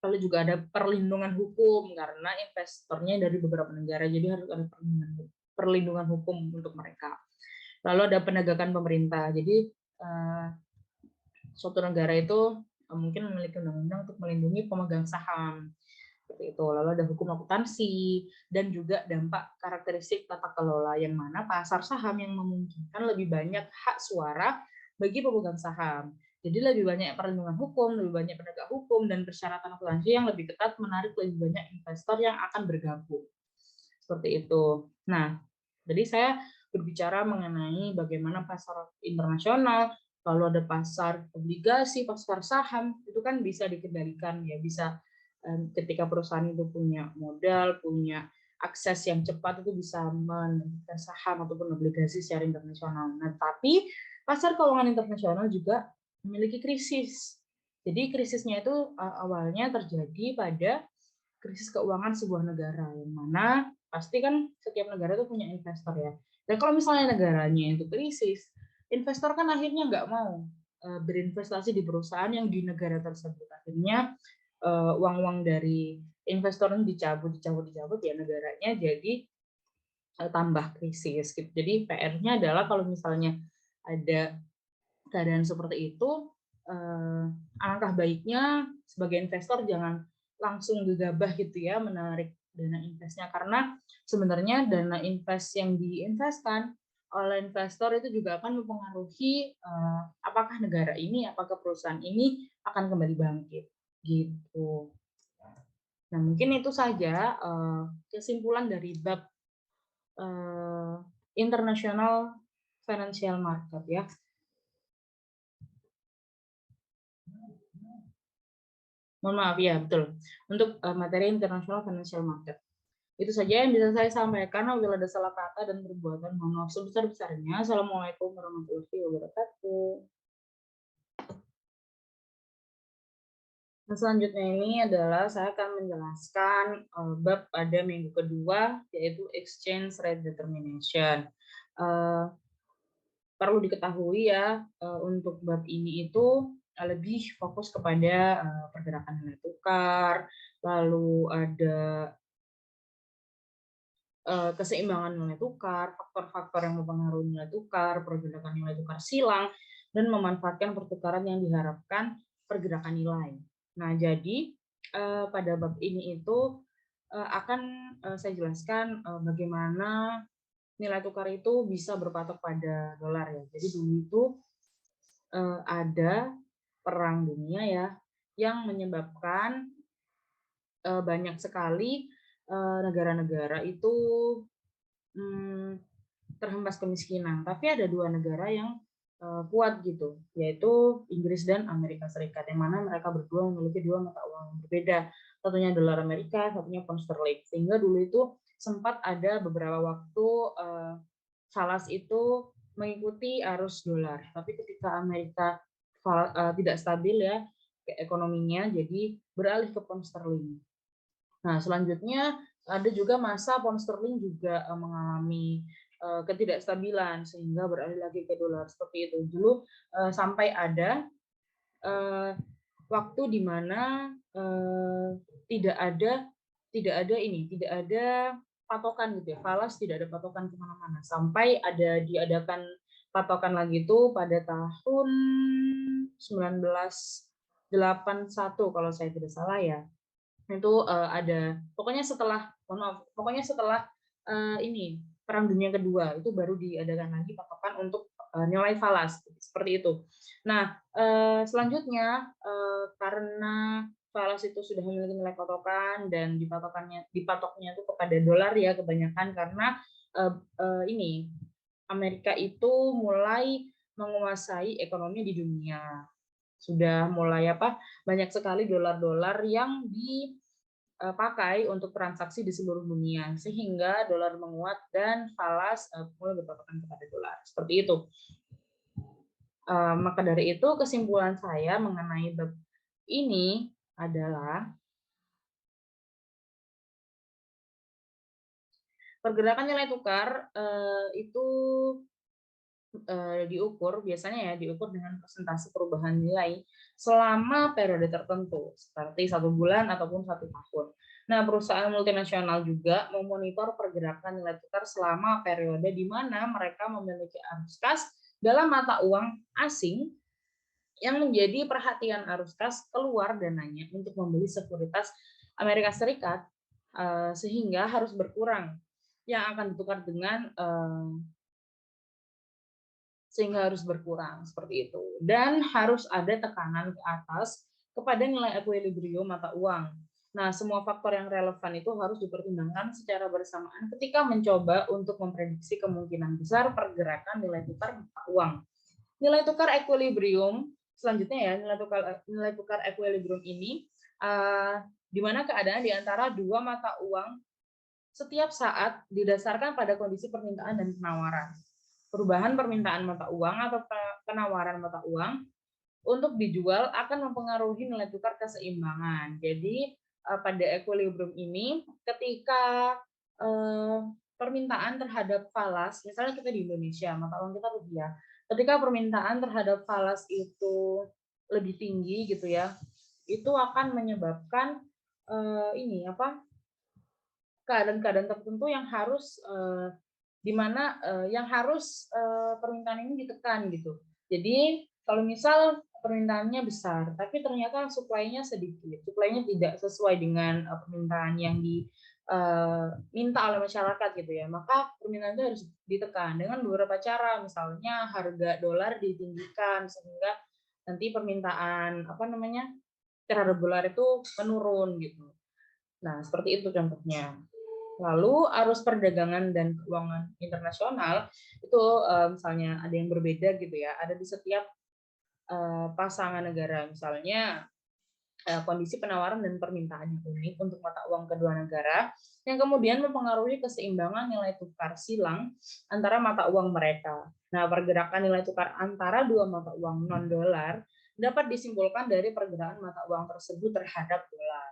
Lalu juga ada perlindungan hukum karena investornya dari beberapa negara, jadi harus ada perlindungan hukum untuk mereka. Lalu ada penegakan pemerintah, jadi suatu negara itu mungkin memiliki undang-undang untuk melindungi pemegang saham. Seperti itu. Lalu ada hukum akuntansi dan juga dampak karakteristik tata kelola yang mana pasar saham yang memungkinkan lebih banyak hak suara bagi pemegang saham. Jadi lebih banyak perlindungan hukum, lebih banyak penegak hukum dan persyaratan akuntansi yang lebih ketat menarik lebih banyak investor yang akan bergabung. Seperti itu. Nah, jadi saya berbicara mengenai bagaimana pasar internasional, lalu ada pasar obligasi, pasar saham, itu kan bisa dikendalikan ya, bisa ketika perusahaan itu punya modal, punya akses yang cepat itu bisa menerbitkan saham ataupun obligasi secara internasional. Nah, tapi pasar keuangan internasional juga memiliki krisis. Jadi krisisnya itu awalnya terjadi pada krisis keuangan sebuah negara, yang mana pasti kan setiap negara itu punya investor ya. Dan kalau misalnya negaranya itu krisis, investor kan akhirnya nggak mau berinvestasi di perusahaan yang di negara tersebut. Akhirnya uang-uang dari investor ini dicabut ya negaranya, jadi tambah krisis gitu. Jadi PR-nya adalah kalau misalnya ada keadaan seperti itu, alangkah baiknya sebagai investor jangan langsung gegabah gitu ya menarik dana investnya, karena sebenarnya dana invest yang diinvestkan oleh investor itu juga akan mempengaruhi apakah negara ini, apakah perusahaan ini akan kembali bangkit gitu. Nah, mungkin itu saja kesimpulan dari bab international financial market ya. Mohon maaf ya, betul. Untuk materi international financial market. Itu saja yang bisa saya sampaikan. Apabila ada salah kata dan perbuatan, mohon maaf sebesar-besarnya. Assalamualaikum warahmatullahi wabarakatuh. Nah, selanjutnya ini adalah saya akan menjelaskan bab pada minggu kedua, yaitu exchange rate determination. Perlu diketahui ya, untuk bab ini itu lebih fokus kepada pergerakan nilai tukar, lalu ada keseimbangan nilai tukar, faktor-faktor yang mempengaruhi nilai tukar, pergerakan nilai tukar silang, dan memanfaatkan pertukaran yang diharapkan pergerakan nilai. Nah, jadi pada bab ini itu akan saya jelaskan bagaimana nilai tukar itu bisa berpatok pada dolar ya. Jadi dulu itu ada perang dunia ya yang menyebabkan banyak sekali negara-negara itu terhempas kemiskinan. Tapi ada dua negara yang kuat gitu, yaitu Inggris dan Amerika Serikat, yang mana mereka berdua memiliki dua mata uang yang berbeda. Satunya dolar Amerika, satunya pound sterling. Sehingga dulu itu sempat ada beberapa waktu falas itu mengikuti arus dolar. Tapi ketika Amerika tidak stabil ya ekonominya, jadi beralih ke pound sterling. Nah, selanjutnya ada juga masa pound sterling juga mengalami ketidakstabilan sehingga beralih lagi ke dolar seperti itu. Dulu sampai ada waktu di mana tidak ada patokan gitu ya, falas tidak ada patokan kemana-mana sampai ada diadakan patokan lagi itu pada tahun 1981 kalau saya tidak salah ya. Itu ada pokoknya setelah ini Perang Dunia Kedua itu baru diadakan lagi patokan untuk nilai falas seperti itu. Nah, selanjutnya karena falas itu sudah memiliki nilai patokan dan dipatoknya itu kepada dolar ya kebanyakan, karena ini Amerika itu mulai menguasai ekonomi di dunia. Sudah mulai banyak sekali dolar-dolar yang dipakai untuk transaksi di seluruh dunia, sehingga dolar menguat dan falas mulai berpatokan kepada dolar. Seperti itu. Maka dari itu kesimpulan saya mengenai bab ini adalah pergerakan nilai tukar itu biasanya diukur dengan persentase perubahan nilai selama periode tertentu seperti 1 bulan ataupun 1 tahun. Nah, perusahaan multinasional juga memonitor pergerakan nilai tukar selama periode di mana mereka memiliki arus kas dalam mata uang asing yang menjadi perhatian arus kas keluar dananya untuk membeli sekuritas Amerika Serikat sehingga harus berkurang yang akan ditukar dengan sehingga harus berkurang seperti itu, dan harus ada tekanan ke atas kepada nilai equilibrium mata uang. Nah, semua faktor yang relevan itu harus dipertimbangkan secara bersamaan ketika mencoba untuk memprediksi kemungkinan besar pergerakan nilai tukar mata uang. Nilai tukar equilibrium selanjutnya ya, nilai tukar equilibrium ini di mana keadaan di antara dua mata uang setiap saat didasarkan pada kondisi permintaan dan penawaran. Perubahan permintaan mata uang atau penawaran mata uang untuk dijual akan mempengaruhi nilai tukar keseimbangan. Jadi pada equilibrium ini ketika permintaan terhadap falas, misalnya kita di Indonesia, mata uang kita rupiah, ketika permintaan terhadap falas itu lebih tinggi gitu ya, itu akan menyebabkan keadaan-keadaan tertentu yang harus di mana yang harus permintaan ini ditekan gitu. Jadi kalau misal permintaannya besar, tapi ternyata supply-nya sedikit, supply-nya tidak sesuai dengan permintaan yang diminta oleh masyarakat gitu ya, maka permintaan itu harus ditekan dengan beberapa cara, misalnya harga dolar ditinggikan sehingga nanti permintaan terhadap dolar itu menurun gitu. Nah, seperti itu contohnya. Lalu arus perdagangan dan keuangan internasional itu misalnya ada yang berbeda gitu ya, ada di setiap pasangan negara. Misalnya kondisi penawaran dan permintaan yang unik untuk mata uang kedua negara yang kemudian mempengaruhi keseimbangan nilai tukar silang antara mata uang mereka. Nah, pergerakan nilai tukar antara dua mata uang non-dolar dapat disimpulkan dari pergerakan mata uang tersebut terhadap dolar.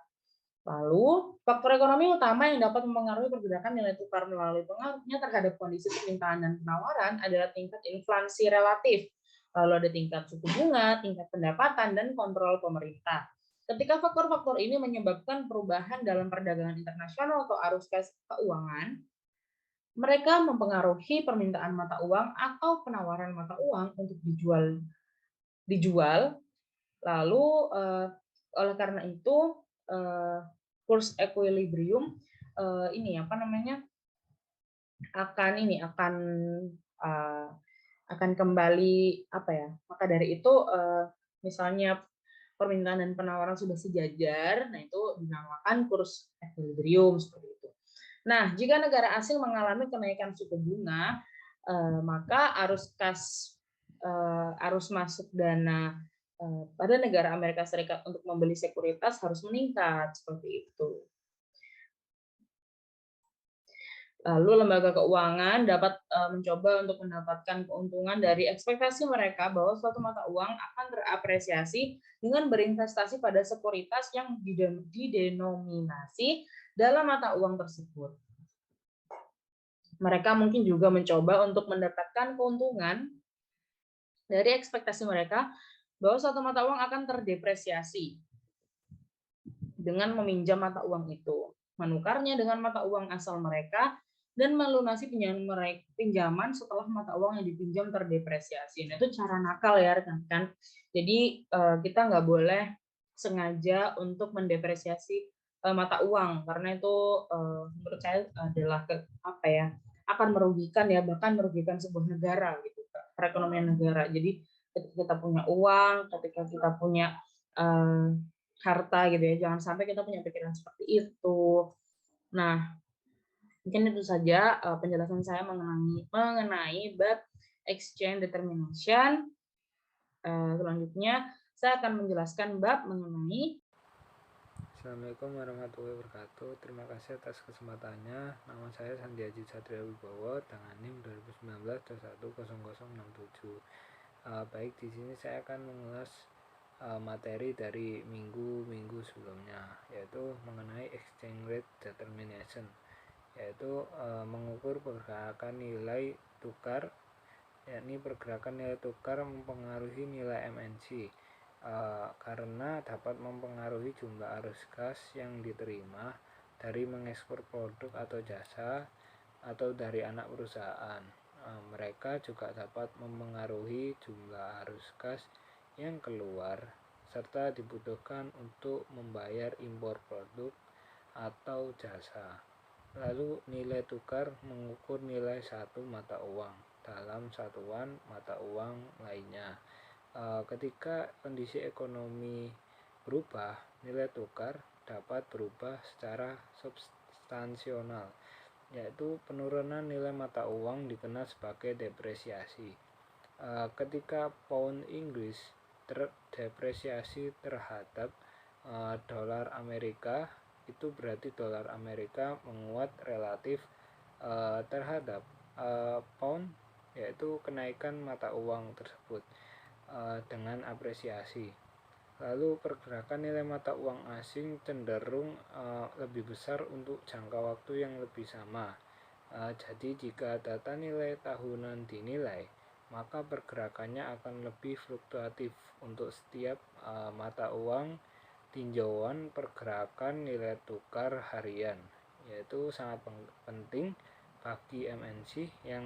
Lalu, faktor ekonomi utama yang dapat mempengaruhi pergerakan nilai tukar melalui pengaruhnya terhadap kondisi permintaan dan penawaran adalah tingkat inflasi relatif. Lalu ada tingkat suku bunga, tingkat pendapatan, dan kontrol pemerintah. Ketika faktor-faktor ini menyebabkan perubahan dalam perdagangan internasional atau arus kas keuangan, mereka mempengaruhi permintaan mata uang atau penawaran mata uang untuk dijual. Lalu oleh karena itu kurs equilibrium akan kembali maka dari itu misalnya permintaan dan penawaran sudah sejajar, nah itu dinamakan kurs equilibrium seperti itu. Nah, jika negara asing mengalami kenaikan suku bunga, maka arus masuk dana pada negara Amerika Serikat untuk membeli sekuritas harus meningkat seperti itu. Lalu lembaga keuangan dapat mencoba untuk mendapatkan keuntungan dari ekspektasi mereka bahwa suatu mata uang akan terapresiasi dengan berinvestasi pada sekuritas yang didenominasi dalam mata uang tersebut. Mereka mungkin juga mencoba untuk mendapatkan keuntungan dari ekspektasi mereka bahwa suatu mata uang akan terdepresiasi dengan meminjam mata uang itu, menukarnya dengan mata uang asal mereka, dan melunasi pinjaman setelah mata uang yang dipinjam terdepresiasi. Nah, itu cara nakal ya, rekan-rekan. Jadi kita nggak boleh sengaja untuk mendepresiasi mata uang, karena itu menurut saya adalah akan merugikan ya, bahkan merugikan sebuah negara gitu, perekonomian negara. Jadi ketika kita punya uang, ketika kita punya harta gitu ya, jangan sampai kita punya pikiran seperti itu. Nah, mungkin itu saja penjelasan saya mengenai bab exchange determination. Selanjutnya saya akan menjelaskan bab mengenai. Assalamualaikum warahmatullahi wabarakatuh. Terima kasih atas kesempatannya. Nama saya Sandi Haji Satria Wibowo dengan NIM 2019-210067. Baik, di sini saya akan mengulas materi dari minggu sebelumnya, yaitu mengenai exchange rate determination, yaitu mengukur pergerakan nilai tukar, yakni pergerakan nilai tukar mempengaruhi nilai MNC karena dapat mempengaruhi jumlah arus kas yang diterima dari mengekspor produk atau jasa atau dari anak perusahaan. Mereka juga dapat mempengaruhi jumlah arus kas yang keluar serta dibutuhkan untuk membayar impor produk atau jasa. Lalu nilai tukar mengukur nilai satu mata uang dalam satuan mata uang lainnya. Ketika kondisi ekonomi berubah, nilai tukar dapat berubah secara substansional, yaitu penurunan nilai mata uang dikenal sebagai depresiasi. Ketika pound Inggris terdepresiasi terhadap dolar Amerika, itu berarti dolar Amerika menguat relatif terhadap pound, yaitu kenaikan mata uang tersebut dengan apresiasi. Lalu pergerakan nilai mata uang asing cenderung lebih besar untuk jangka waktu yang lebih sama. Jadi jika data nilai tahunan dinilai maka pergerakannya akan lebih fluktuatif. Untuk setiap mata uang tinjauan pergerakan nilai tukar harian, yaitu sangat penting bagi MNC yang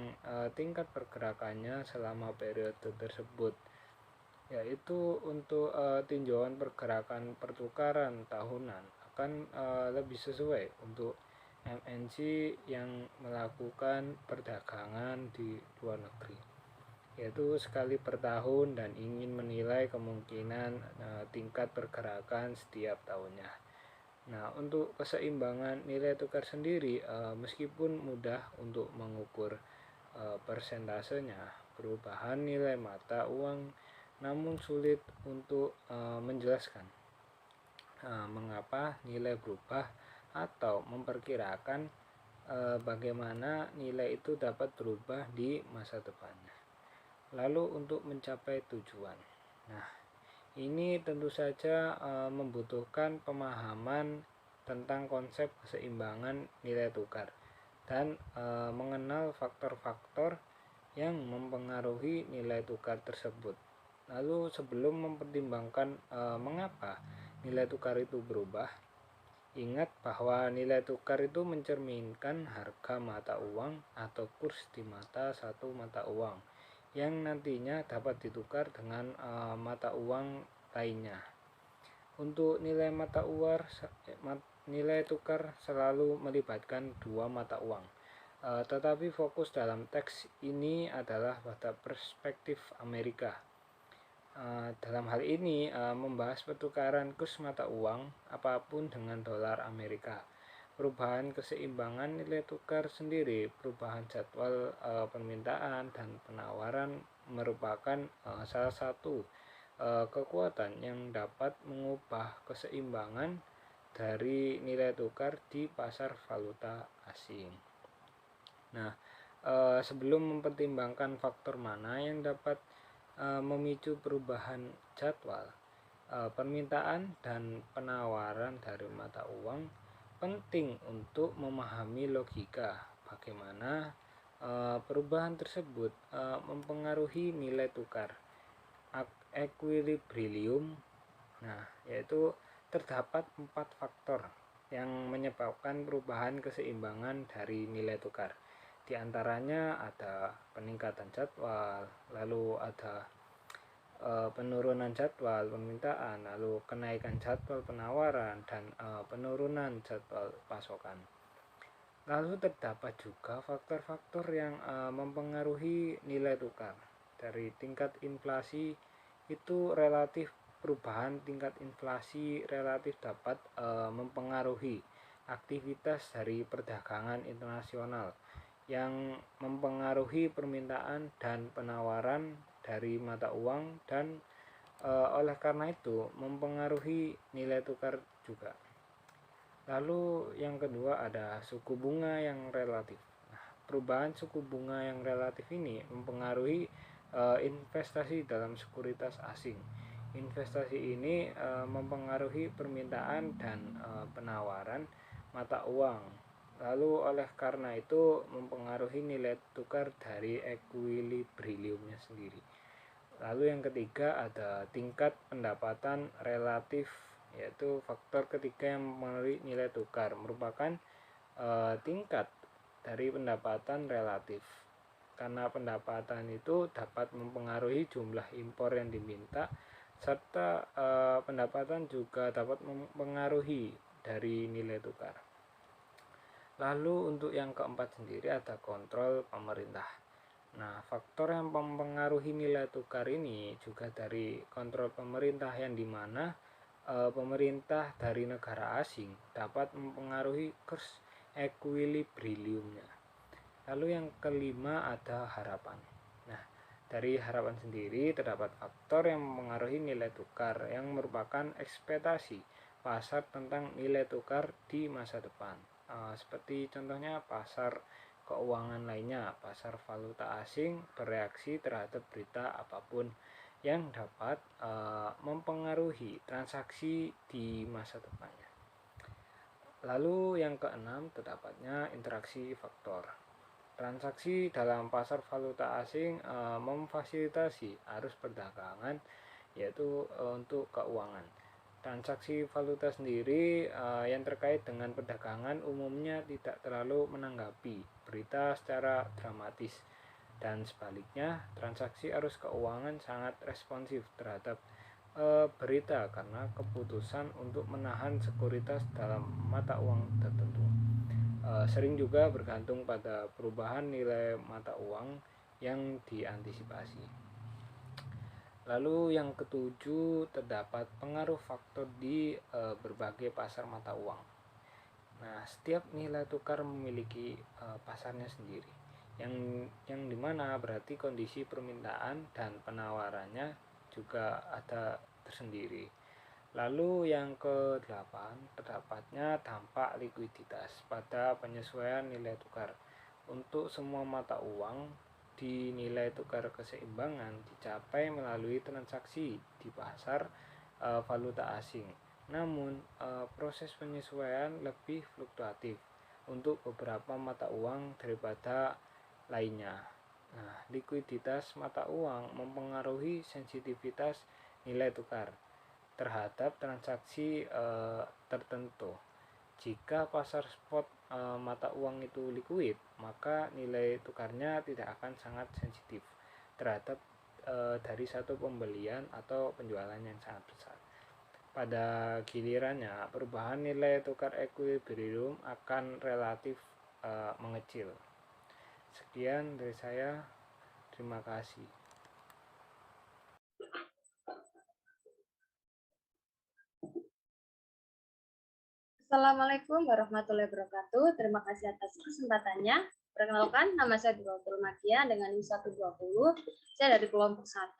tingkat pergerakannya selama periode tersebut, yaitu untuk tinjauan pergerakan pertukaran tahunan akan lebih sesuai untuk MNC yang melakukan perdagangan di luar negeri, yaitu sekali per tahun dan ingin menilai kemungkinan tingkat pergerakan setiap tahunnya. Nah, untuk keseimbangan nilai tukar sendiri, meskipun mudah untuk mengukur persentasenya perubahan nilai mata uang, namun sulit untuk menjelaskan mengapa nilai berubah atau memperkirakan bagaimana nilai itu dapat berubah di masa depannya. Lalu untuk mencapai tujuan, nah ini tentu saja membutuhkan pemahaman tentang konsep keseimbangan nilai tukar dan mengenal faktor-faktor yang mempengaruhi nilai tukar tersebut. Lalu sebelum mempertimbangkan mengapa nilai tukar itu berubah, ingat bahwa nilai tukar itu mencerminkan harga mata uang atau kurs di mata satu mata uang yang nantinya dapat ditukar dengan mata uang lainnya. Untuk nilai nilai tukar selalu melibatkan dua mata uang. Tetapi fokus dalam teks ini adalah pada perspektif Amerika. Dalam hal ini membahas pertukaran kurs mata uang apapun dengan dolar Amerika. Perubahan keseimbangan nilai tukar sendiri, perubahan jadwal permintaan dan penawaran merupakan salah satu kekuatan yang dapat mengubah keseimbangan dari nilai tukar di pasar valuta asing. Nah, sebelum mempertimbangkan faktor mana yang dapat memicu perubahan jadwal permintaan dan penawaran dari mata uang, penting untuk memahami logika bagaimana perubahan tersebut mempengaruhi nilai tukar equilibrium. Nah, yaitu terdapat 4 faktor yang menyebabkan perubahan keseimbangan dari nilai tukar. Di antaranya ada peningkatan jadwal, lalu ada penurunan jadwal permintaan, lalu kenaikan jadwal penawaran, dan penurunan jadwal pasokan. Lalu terdapat juga faktor-faktor yang mempengaruhi nilai tukar. Dari tingkat inflasi itu relatif, perubahan tingkat inflasi relatif dapat mempengaruhi aktivitas dari perdagangan internasional yang mempengaruhi permintaan dan penawaran dari mata uang dan oleh karena itu mempengaruhi nilai tukar juga. Lalu yang kedua ada suku bunga yang relatif. Nah, perubahan suku bunga yang relatif ini mempengaruhi investasi dalam sekuritas asing. Investasi ini mempengaruhi permintaan dan penawaran mata uang. Lalu oleh karena itu mempengaruhi nilai tukar dari equilibriumnya sendiri. Lalu yang ketiga ada tingkat pendapatan relatif, yaitu faktor ketiga yang mempengaruhi nilai tukar, merupakan tingkat dari pendapatan relatif. Karena pendapatan itu dapat mempengaruhi jumlah impor yang diminta, serta pendapatan juga dapat mempengaruhi dari nilai tukar. Lalu untuk yang keempat sendiri ada kontrol pemerintah. Nah, faktor yang mempengaruhi nilai tukar ini juga dari kontrol pemerintah, yang dimana pemerintah dari negara asing dapat mempengaruhi kurs equilibriumnya. Lalu yang kelima ada harapan. Nah, dari harapan sendiri terdapat faktor yang mempengaruhi nilai tukar yang merupakan ekspektasi pasar tentang nilai tukar di masa depan. Seperti contohnya pasar keuangan lainnya, pasar valuta asing bereaksi terhadap berita apapun yang dapat mempengaruhi transaksi di masa depannya. Lalu yang keenam terdapatnya interaksi faktor. transaksi dalam pasar valuta asing memfasilitasi arus perdagangan, yaitu untuk keuangan. Transaksi valuta sendiri yang terkait dengan perdagangan umumnya tidak terlalu menanggapi berita secara dramatis, dan sebaliknya transaksi arus keuangan sangat responsif terhadap berita karena keputusan untuk menahan sekuritas dalam mata uang tertentu. Sering juga bergantung pada perubahan nilai mata uang yang diantisipasi. Lalu yang ketujuh, terdapat pengaruh faktor di berbagai pasar mata uang. Nah, setiap nilai tukar memiliki pasarnya sendiri, yang dimana berarti kondisi permintaan dan penawarannya juga ada tersendiri. Lalu yang ke-8, terdapatnya dampak likuiditas pada penyesuaian nilai tukar. Untuk semua mata uang, di nilai tukar keseimbangan dicapai melalui transaksi di pasar valuta asing. Namun, proses penyesuaian lebih fluktuatif untuk beberapa mata uang daripada lainnya. Nah, likuiditas mata uang mempengaruhi sensitivitas nilai tukar terhadap transaksi tertentu. Jika pasar spot mata uang itu likuid, maka nilai tukarnya tidak akan sangat sensitif terhadap dari satu pembelian atau penjualan yang sangat besar. Pada gilirannya, perubahan nilai tukar ekuilibrium akan relatif mengecil. Sekian dari saya, terima kasih. Assalamualaikum warahmatullahi wabarakatuh. Terima kasih atas kesempatannya. Perkenalkan, nama saya Duratul Makia dengan NIM 120. Saya dari kelompok 1.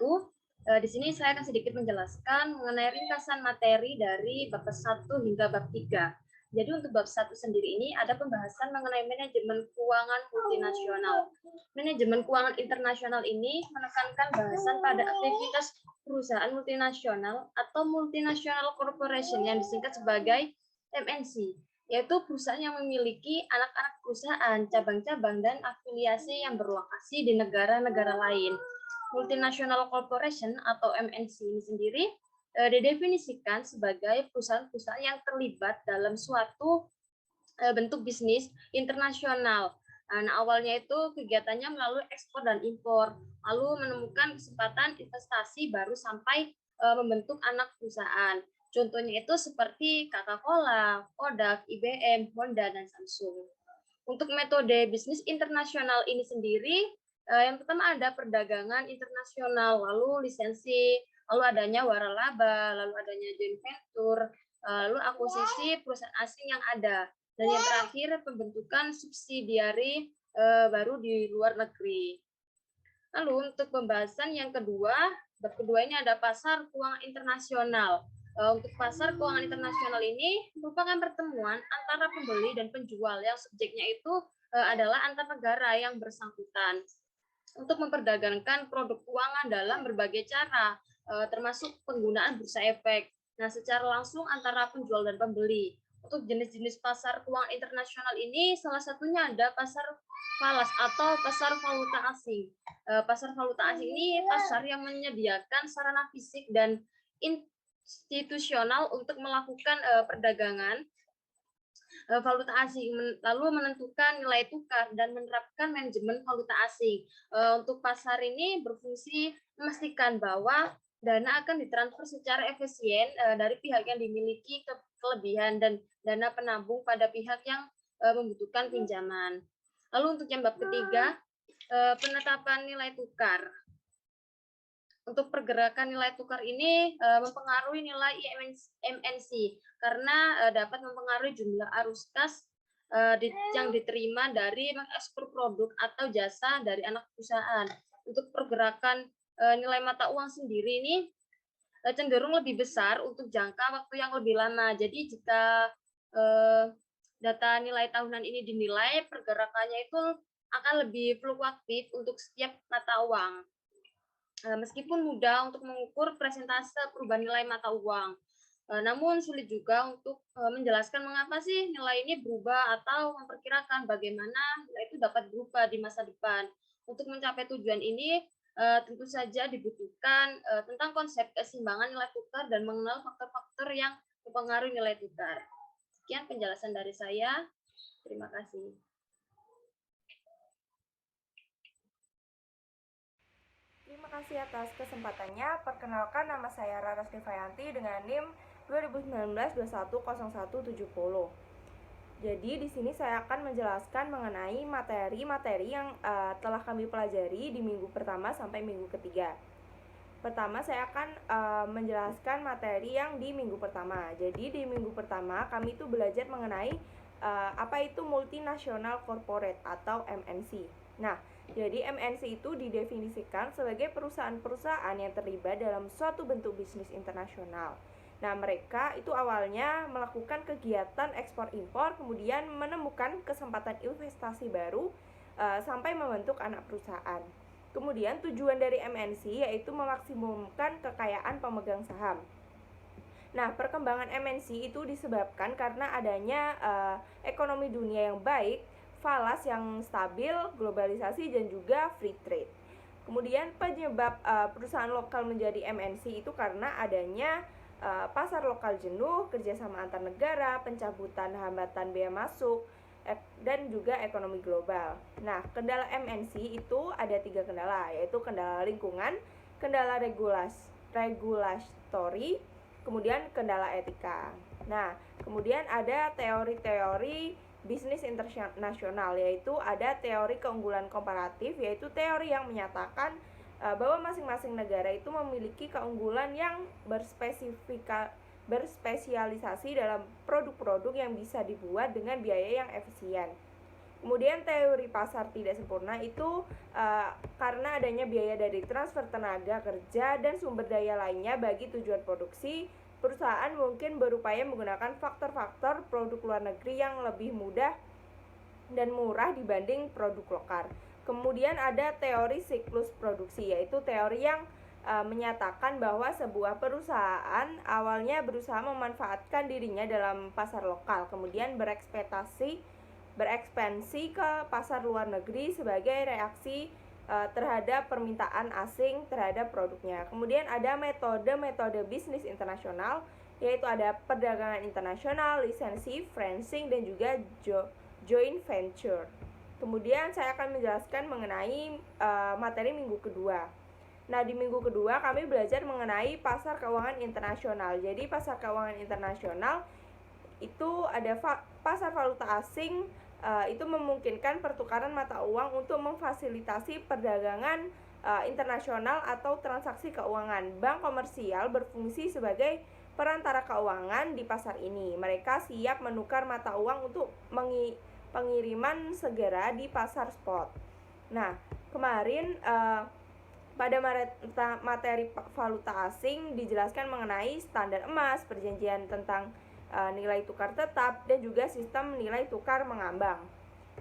Di sini saya akan sedikit menjelaskan mengenai ringkasan materi dari bab 1 hingga bab 3. Jadi untuk bab 1 sendiri ini ada pembahasan mengenai manajemen keuangan multinasional. Manajemen keuangan internasional ini menekankan bahasan pada aktivitas perusahaan multinasional atau multinational corporation yang disingkat sebagai MNC, yaitu perusahaan yang memiliki anak-anak perusahaan, cabang-cabang, dan afiliasi yang berlokasi di negara-negara lain. Multinational Corporation atau MNC ini sendiri didefinisikan sebagai perusahaan-perusahaan yang terlibat dalam suatu bentuk bisnis internasional. Nah, awalnya itu kegiatannya melalui ekspor dan impor, lalu menemukan kesempatan investasi baru sampai membentuk anak perusahaan. Contohnya itu seperti Coca-Cola, Kodak, IBM, Honda, dan Samsung. Untuk metode bisnis internasional ini sendiri, yang pertama ada perdagangan internasional, lalu lisensi, lalu adanya waralaba, lalu adanya joint venture, lalu akuisisi perusahaan asing yang ada, dan yang terakhir pembentukan subsidiari baru di luar negeri. Lalu untuk pembahasan yang kedua, bab kedua ini ada pasar keuangan internasional. Untuk pasar keuangan internasional ini merupakan pertemuan antara pembeli dan penjual yang subjeknya itu adalah antar negara yang bersangkutan untuk memperdagangkan produk keuangan dalam berbagai cara, termasuk penggunaan bursa efek. Nah, secara langsung antara penjual dan pembeli. Untuk jenis-jenis pasar keuangan internasional ini, salah satunya ada pasar falas atau pasar valuta asing. Pasar valuta asing ini pasar yang menyediakan sarana fisik dan institusional untuk melakukan perdagangan valuta asing, lalu menentukan nilai tukar dan menerapkan manajemen valuta asing. Untuk pasar ini berfungsi memastikan bahwa dana akan ditransfer secara efisien dari pihak yang dimiliki kelebihan dan dana penabung pada pihak yang membutuhkan pinjaman. Lalu untuk yang bab ketiga, penetapan nilai tukar. Untuk pergerakan nilai tukar ini mempengaruhi nilai MNC karena dapat mempengaruhi jumlah arus kas yang diterima dari mengekspor produk atau jasa dari anak perusahaan. Untuk pergerakan nilai mata uang sendiri ini cenderung lebih besar untuk jangka waktu yang lebih lama. Jadi jika data nilai tahunan ini dinilai, pergerakannya itu akan lebih fluktuatif untuk setiap mata uang. Meskipun mudah untuk mengukur persentase perubahan nilai mata uang. Namun sulit juga untuk menjelaskan mengapa sih nilai ini berubah atau memperkirakan bagaimana nilai itu dapat berubah di masa depan. Untuk mencapai tujuan ini tentu saja dibutuhkan tentang konsep keseimbangan nilai tukar dan mengenal faktor-faktor yang mempengaruhi nilai tukar. Sekian penjelasan dari saya. Terima kasih. Terima kasih atas kesempatannya. Perkenalkan, nama saya Raras Devayanti dengan NIM 2019-210170. Jadi di sini saya akan menjelaskan mengenai materi-materi yang telah kami pelajari di minggu pertama sampai minggu ketiga. Pertama saya akan menjelaskan materi yang di minggu pertama. Jadi di minggu pertama kami itu belajar mengenai apa itu multinational corporate atau MNC. Nah, jadi MNC itu didefinisikan sebagai perusahaan-perusahaan yang terlibat dalam suatu bentuk bisnis internasional. Nah, mereka itu awalnya melakukan kegiatan ekspor-impor, kemudian menemukan kesempatan investasi baru sampai membentuk anak perusahaan. Kemudian tujuan dari MNC yaitu memaksimumkan kekayaan pemegang saham. Nah, perkembangan MNC itu disebabkan karena adanya ekonomi dunia yang baik, falas yang stabil, globalisasi, dan juga free trade. Kemudian penyebab perusahaan lokal menjadi MNC itu karena adanya pasar lokal jenuh, kerjasama antar negara, pencabutan hambatan bea masuk, dan juga ekonomi global. Nah, kendala MNC itu ada 3 kendala, yaitu kendala lingkungan, kendala regulatory, kemudian kendala etika. Nah, kemudian ada teori-teori bisnis internasional, yaitu ada teori keunggulan komparatif, yaitu teori yang menyatakan bahwa masing-masing negara itu memiliki keunggulan yang berspesialisasi dalam produk-produk yang bisa dibuat dengan biaya yang efisien. Kemudian teori pasar tidak sempurna itu karena adanya biaya dari transfer tenaga kerja dan sumber daya lainnya bagi tujuan produksi, perusahaan mungkin berupaya menggunakan faktor-faktor produk luar negeri yang lebih mudah dan murah dibanding produk lokal. Kemudian ada teori siklus produksi, yaitu teori yang menyatakan bahwa sebuah perusahaan awalnya berusaha memanfaatkan dirinya dalam pasar lokal, kemudian berekspansi ke pasar luar negeri sebagai reaksi terhadap permintaan asing terhadap produknya. Kemudian ada metode bisnis internasional, yaitu ada perdagangan internasional, lisensi, franchising, dan juga joint venture. Kemudian saya akan menjelaskan mengenai materi minggu kedua. Nah, di minggu kedua kami belajar mengenai pasar keuangan internasional. Jadi pasar keuangan internasional itu ada pasar valuta asing, itu memungkinkan pertukaran mata uang untuk memfasilitasi perdagangan internasional atau transaksi keuangan. Bank komersial berfungsi sebagai perantara keuangan di pasar ini. Mereka siap menukar mata uang untuk pengiriman segera di pasar spot. Nah, kemarin pada materi valuta asing dijelaskan mengenai standar emas, perjanjian tentang nilai tukar tetap, dan juga sistem nilai tukar mengambang.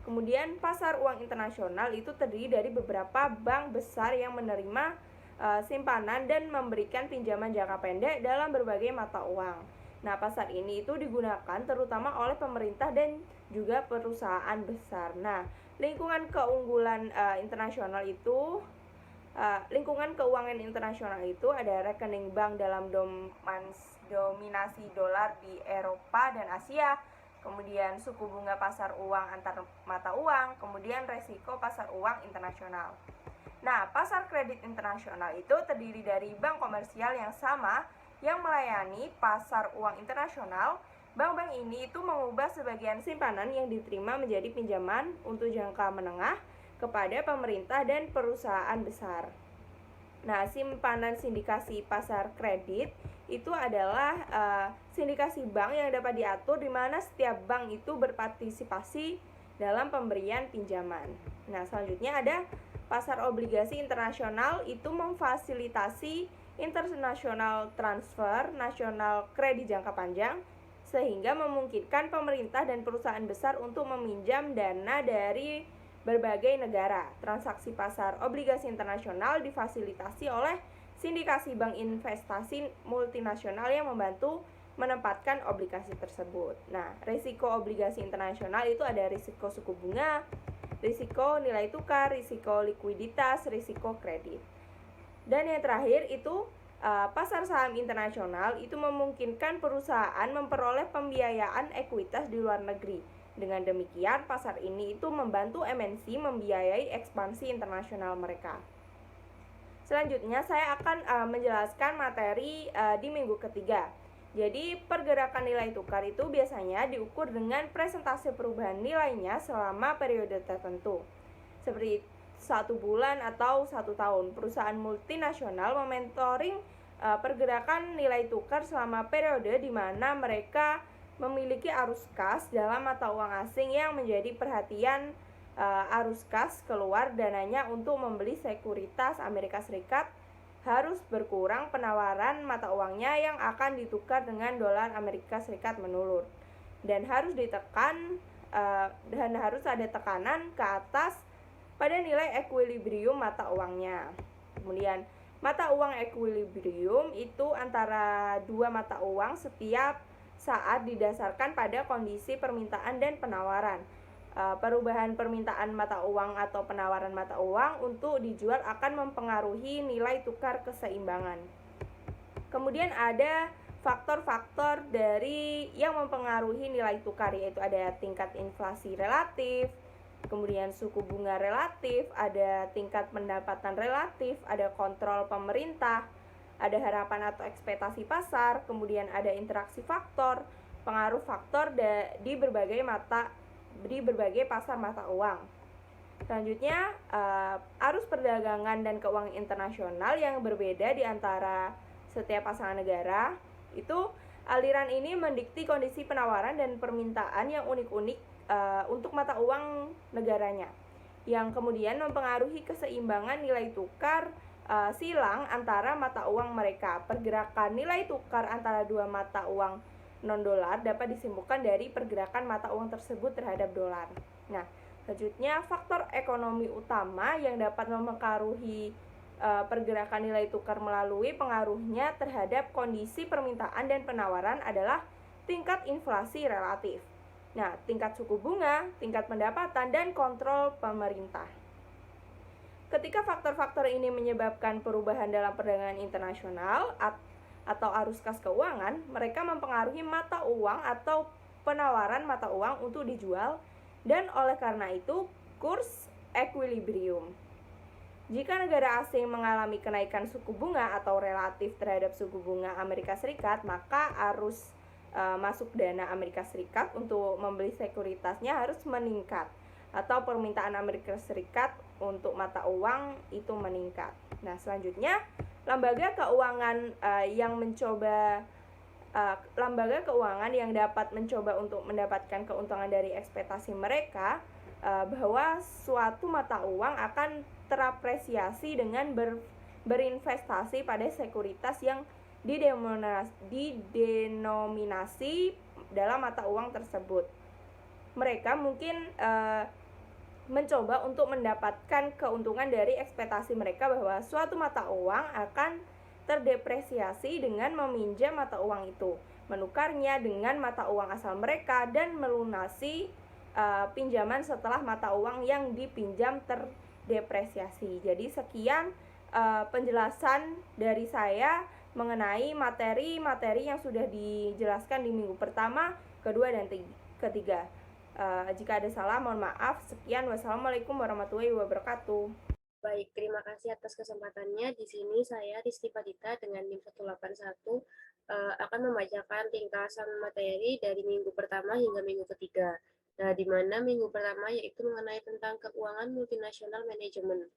Kemudian pasar uang internasional itu terdiri dari beberapa bank besar yang menerima simpanan dan memberikan pinjaman jangka pendek dalam berbagai mata uang. Nah, pasar ini itu digunakan terutama oleh pemerintah dan juga perusahaan besar. Nah, lingkungan keunggulan internasional itu lingkungan keuangan internasional itu ada rekening bank dalam dominasi dolar di Eropa dan Asia, kemudian suku bunga pasar uang antar mata uang, kemudian resiko pasar uang internasional. Nah, pasar kredit internasional itu terdiri dari bank komersial yang sama yang melayani pasar uang internasional. Bank-bank ini itu mengubah sebagian simpanan yang diterima menjadi pinjaman untuk jangka menengah kepada pemerintah dan perusahaan besar. Nah, simpanan sindikasi pasar kredit itu adalah sindikasi bank yang dapat diatur di mana setiap bank itu berpartisipasi dalam pemberian pinjaman. Nah, selanjutnya ada pasar obligasi internasional, itu memfasilitasi international transfer nasional kredit jangka panjang sehingga memungkinkan pemerintah dan perusahaan besar untuk meminjam dana dari berbagai negara. Transaksi pasar obligasi internasional difasilitasi oleh sindikasi bank investasi multinasional yang membantu menempatkan obligasi tersebut. Nah, risiko obligasi internasional itu ada risiko suku bunga, risiko nilai tukar, risiko likuiditas, risiko kredit. Dan yang terakhir itu pasar saham internasional itu memungkinkan perusahaan memperoleh pembiayaan ekuitas di luar negeri. Dengan demikian, pasar ini itu membantu MNC membiayai ekspansi internasional mereka. Selanjutnya, saya akan menjelaskan materi di minggu ketiga. Jadi, pergerakan nilai tukar itu biasanya diukur dengan presentase perubahan nilainya selama periode tertentu. Seperti 1 bulan atau 1 tahun. Perusahaan multinasional memonitoring pergerakan nilai tukar selama periode di mana mereka memiliki arus kas dalam mata uang asing yang menjadi perhatian. Arus kas keluar dananya untuk membeli sekuritas Amerika Serikat harus berkurang penawaran mata uangnya yang akan ditukar dengan dolar Amerika Serikat menurun dan harus ditekan dan harus ada tekanan ke atas pada nilai ekuilibrium mata uangnya. Kemudian mata uang ekuilibrium itu antara dua mata uang setiap saat didasarkan pada kondisi permintaan dan penawaran. Perubahan permintaan mata uang atau penawaran mata uang untuk dijual akan mempengaruhi nilai tukar keseimbangan. Kemudian ada faktor-faktor dari yang mempengaruhi nilai tukar, yaitu ada tingkat inflasi relatif, kemudian suku bunga relatif, ada tingkat pendapatan relatif, ada kontrol pemerintah, ada harapan atau ekspektasi pasar, kemudian ada interaksi faktor, pengaruh faktor di berbagai pasar mata uang. Selanjutnya, arus perdagangan dan keuangan internasional yang berbeda di antara setiap pasangan negara. Itu aliran ini mendikti kondisi penawaran dan permintaan yang unik-unik untuk mata uang negaranya, yang kemudian mempengaruhi keseimbangan nilai tukar silang antara mata uang mereka. Pergerakan nilai tukar antara dua mata uang non-dolar dapat disimpulkan dari pergerakan mata uang tersebut terhadap dolar. Nah, selanjutnya faktor ekonomi utama yang dapat mempengaruhi pergerakan nilai tukar melalui pengaruhnya terhadap kondisi permintaan dan penawaran adalah tingkat inflasi relatif. Nah, tingkat suku bunga, tingkat pendapatan, dan kontrol pemerintah. Ketika faktor-faktor ini menyebabkan perubahan dalam perdagangan internasional atau arus kas keuangan, mereka mempengaruhi mata uang atau penawaran mata uang untuk dijual, dan oleh karena itu kurs equilibrium. Jika negara asing mengalami kenaikan suku bunga atau relatif terhadap suku bunga Amerika Serikat, maka arus masuk dana Amerika Serikat untuk membeli sekuritasnya harus meningkat, atau permintaan Amerika Serikat untuk mata uang itu meningkat. Nah, selanjutnya lembaga keuangan lembaga keuangan yang dapat mencoba untuk mendapatkan keuntungan dari ekspektasi mereka bahwa suatu mata uang akan terapresiasi dengan berinvestasi pada sekuritas yang didenominasi dalam mata uang tersebut. Mereka mungkin mencoba untuk mendapatkan keuntungan dari ekspektasi mereka bahwa suatu mata uang akan terdepresiasi dengan meminjam mata uang itu, menukarnya dengan mata uang asal mereka, dan melunasi pinjaman setelah mata uang yang dipinjam terdepresiasi. Jadi sekian penjelasan dari saya mengenai materi-materi yang sudah dijelaskan di minggu pertama, kedua, dan ketiga. Jika ada salah, mohon maaf. Sekian, wassalamualaikum warahmatullahi wabarakatuh. Baik, terima kasih atas kesempatannya. Di sini saya Rizky Padita dengan NIM 181 akan membacakan ringkasan materi dari minggu pertama hingga minggu ketiga. Nah, di mana minggu pertama yaitu mengenai tentang keuangan multinasional manajemen.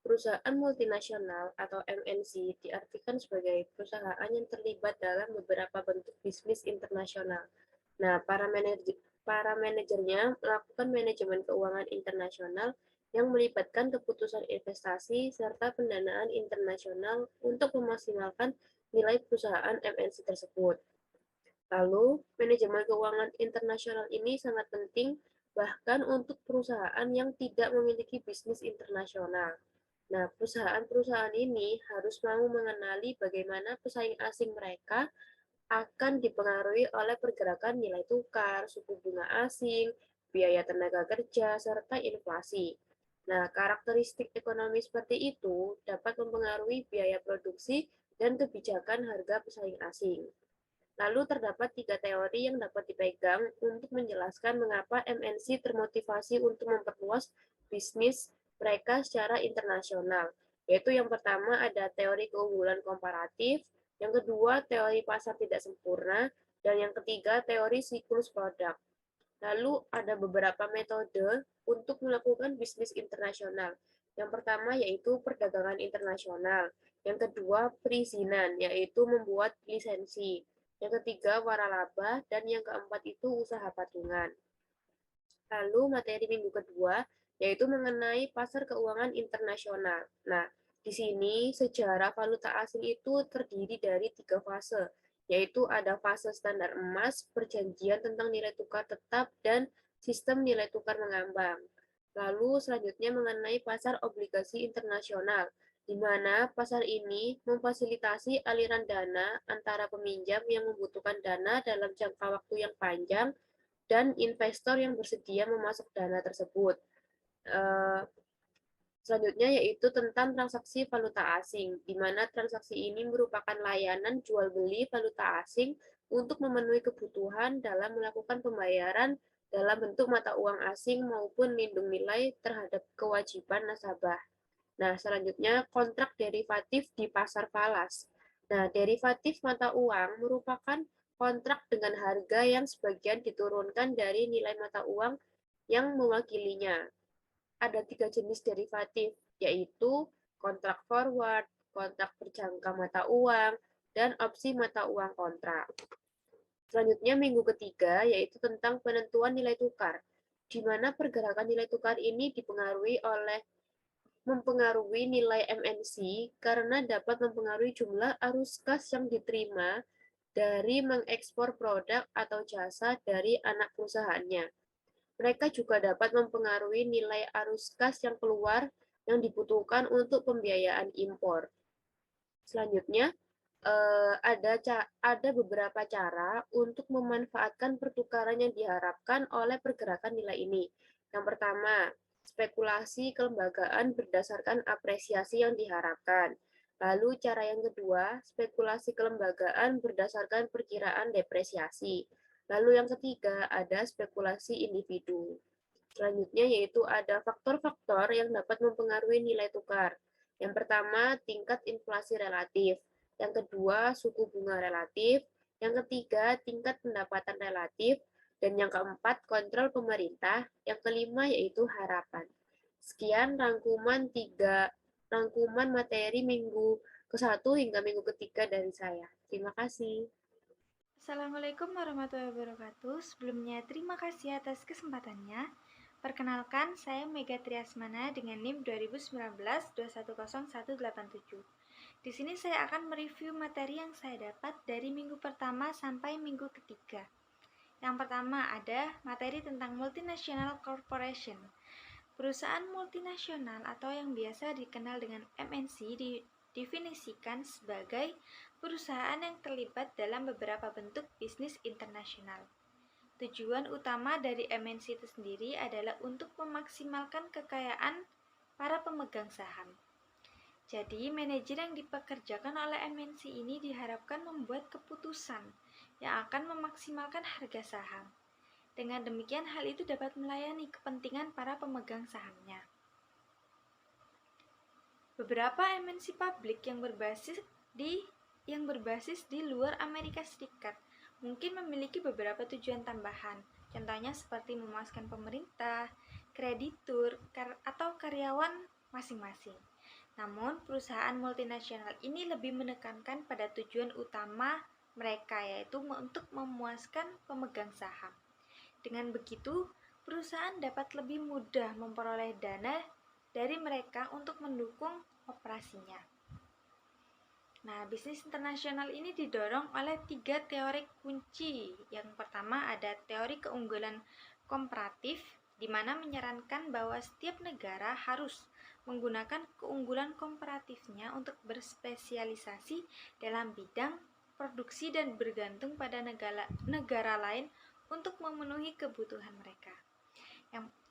Perusahaan multinasional atau MNC diartikan sebagai perusahaan yang terlibat dalam beberapa bentuk bisnis internasional. Nah, para manajernya melakukan manajemen keuangan internasional yang melibatkan keputusan investasi serta pendanaan internasional untuk memaksimalkan nilai perusahaan MNC tersebut. Lalu, manajemen keuangan internasional ini sangat penting bahkan untuk perusahaan yang tidak memiliki bisnis internasional. Nah, perusahaan-perusahaan ini harus mau mengenali bagaimana pesaing asing mereka akan dipengaruhi oleh pergerakan nilai tukar, suku bunga asing, biaya tenaga kerja, serta inflasi. Nah, karakteristik ekonomi seperti itu dapat mempengaruhi biaya produksi dan kebijakan harga pesaing asing. Lalu terdapat 3 teori yang dapat dipegang untuk menjelaskan mengapa MNC termotivasi untuk memperluas bisnis mereka secara internasional. Yaitu yang pertama ada teori keunggulan komparatif, yang kedua teori pasar tidak sempurna, dan yang ketiga teori siklus produk. Lalu ada beberapa metode untuk melakukan bisnis internasional. Yang pertama yaitu perdagangan internasional. Yang kedua perizinan, yaitu membuat lisensi. Yang ketiga waralaba, dan yang keempat itu usaha patungan. Lalu materi minggu kedua yaitu mengenai pasar keuangan internasional. Nah, di sini sejarah valuta asing itu terdiri dari 3 fase, yaitu ada fase standar emas, perjanjian tentang nilai tukar tetap, dan sistem nilai tukar mengambang. Lalu selanjutnya mengenai pasar obligasi internasional, di mana pasar ini memfasilitasi aliran dana antara peminjam yang membutuhkan dana dalam jangka waktu yang panjang dan investor yang bersedia memasuk dana tersebut. Selanjutnya yaitu tentang transaksi valuta asing, di mana transaksi ini merupakan layanan jual beli valuta asing untuk memenuhi kebutuhan dalam melakukan pembayaran dalam bentuk mata uang asing maupun lindung nilai terhadap kewajiban nasabah. Nah, selanjutnya kontrak derivatif di pasar falas. Nah, derivatif mata uang merupakan kontrak dengan harga yang sebagian diturunkan dari nilai mata uang yang mewakilinya. Ada 3 jenis derivatif, yaitu kontrak forward, kontrak berjangka mata uang, dan opsi mata uang kontrak. Selanjutnya minggu ketiga yaitu tentang penentuan nilai tukar, di mana pergerakan nilai tukar ini mempengaruhi nilai MNC karena dapat mempengaruhi jumlah arus kas yang diterima dari mengekspor produk atau jasa dari anak perusahaannya. Mereka juga dapat mempengaruhi nilai arus kas yang keluar yang dibutuhkan untuk pembiayaan impor. Selanjutnya, ada beberapa cara untuk memanfaatkan pertukaran yang diharapkan oleh pergerakan nilai ini. Yang pertama, spekulasi kelembagaan berdasarkan apresiasi yang diharapkan. Lalu cara yang kedua, spekulasi kelembagaan berdasarkan perkiraan depresiasi. Lalu yang ketiga, ada spekulasi individu. Selanjutnya yaitu ada faktor-faktor yang dapat mempengaruhi nilai tukar. Yang pertama, tingkat inflasi relatif. Yang kedua, suku bunga relatif. Yang ketiga, tingkat pendapatan relatif. Dan yang keempat, kontrol pemerintah. Yang kelima yaitu harapan. Sekian rangkuman materi minggu ke-1 hingga minggu ke-3 dari saya. Terima kasih. Assalamualaikum warahmatullahi wabarakatuh. Sebelumnya terima kasih atas kesempatannya. Perkenalkan, saya Mega Triasmana dengan NIM 2019-210187. Di sini saya akan mereview materi yang saya dapat dari minggu pertama sampai minggu ketiga. Yang pertama ada materi tentang multinational corporation. Perusahaan multinasional atau yang biasa dikenal dengan MNC didefinisikan sebagai perusahaan yang terlibat dalam beberapa bentuk bisnis internasional. Tujuan utama dari MNC itu sendiri adalah untuk memaksimalkan kekayaan para pemegang saham. Jadi, manajer yang dipekerjakan oleh MNC ini diharapkan membuat keputusan yang akan memaksimalkan harga saham. Dengan demikian, hal itu dapat melayani kepentingan para pemegang sahamnya. Beberapa MNC publik yang berbasis di luar Amerika Serikat mungkin memiliki beberapa tujuan tambahan, contohnya seperti memuaskan pemerintah, kreditur, atau karyawan masing-masing. Namun, perusahaan multinasional ini lebih menekankan pada tujuan utama mereka, yaitu untuk memuaskan pemegang saham. Dengan begitu, perusahaan dapat lebih mudah memperoleh dana dari mereka untuk mendukung operasinya. Nah, bisnis internasional ini didorong oleh 3 teori kunci. Yang pertama ada teori keunggulan komparatif, di mana menyarankan bahwa setiap negara harus menggunakan keunggulan komparatifnya untuk berspesialisasi dalam bidang produksi dan bergantung pada negara lain untuk memenuhi kebutuhan mereka.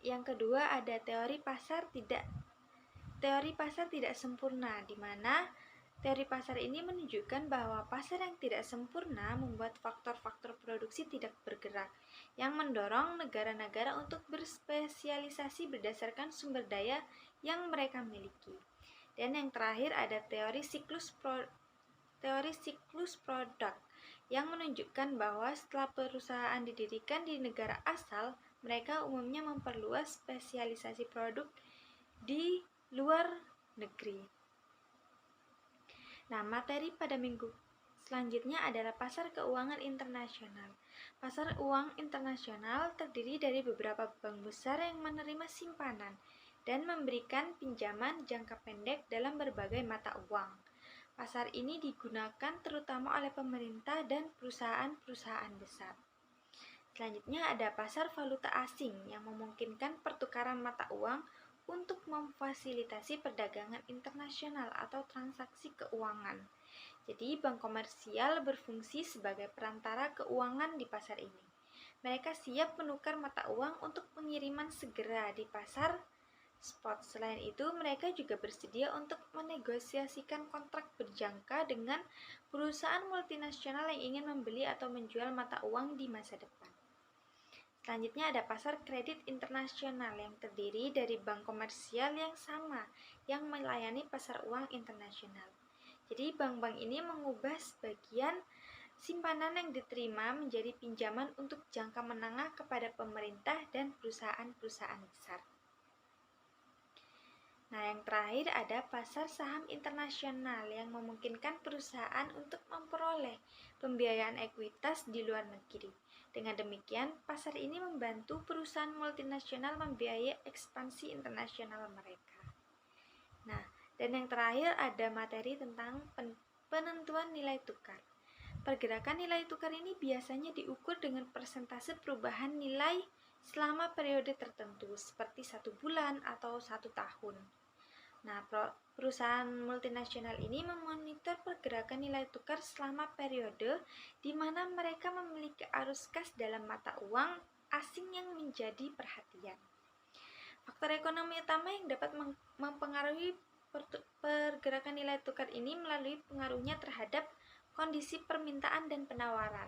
Yang kedua ada teori pasar tidak sempurna, di mana teori pasar ini menunjukkan bahwa pasar yang tidak sempurna membuat faktor-faktor produksi tidak bergerak, yang mendorong negara-negara untuk berspesialisasi berdasarkan sumber daya yang mereka miliki. Dan yang terakhir ada teori siklus produk yang menunjukkan bahwa setelah perusahaan didirikan di negara asal, mereka umumnya memperluas spesialisasi produk di luar negeri. Nah, materi pada minggu selanjutnya adalah pasar keuangan internasional. Pasar uang internasional terdiri dari beberapa bank besar yang menerima simpanan dan memberikan pinjaman jangka pendek dalam berbagai mata uang. Pasar ini digunakan terutama oleh pemerintah dan perusahaan-perusahaan besar. Selanjutnya ada pasar valuta asing yang memungkinkan pertukaran mata uang untuk memfasilitasi perdagangan internasional atau transaksi keuangan. Jadi, bank komersial berfungsi sebagai perantara keuangan di pasar ini. Mereka siap menukar mata uang untuk pengiriman segera di pasar spot. Selain itu, mereka juga bersedia untuk menegosiasikan kontrak berjangka dengan perusahaan multinasional yang ingin membeli atau menjual mata uang di masa depan. Selanjutnya ada pasar kredit internasional yang terdiri dari bank komersial yang sama yang melayani pasar uang internasional. Jadi bank-bank ini mengubah sebagian simpanan yang diterima menjadi pinjaman untuk jangka menengah kepada pemerintah dan perusahaan-perusahaan besar. Nah, yang terakhir ada pasar saham internasional yang memungkinkan perusahaan untuk memperoleh pembiayaan ekuitas di luar negeri. Dengan demikian, pasar ini membantu perusahaan multinasional membiayai ekspansi internasional mereka. Nah, dan yang terakhir ada materi tentang penentuan nilai tukar. Pergerakan nilai tukar ini biasanya diukur dengan persentase perubahan nilai selama periode tertentu, seperti 1 bulan atau 1 tahun. Nah, perusahaan multinasional ini memonitor pergerakan nilai tukar selama periode di mana mereka memiliki arus kas dalam mata uang asing yang menjadi perhatian. Faktor ekonomi utama yang dapat mempengaruhi pergerakan nilai tukar ini melalui pengaruhnya terhadap kondisi permintaan dan penawaran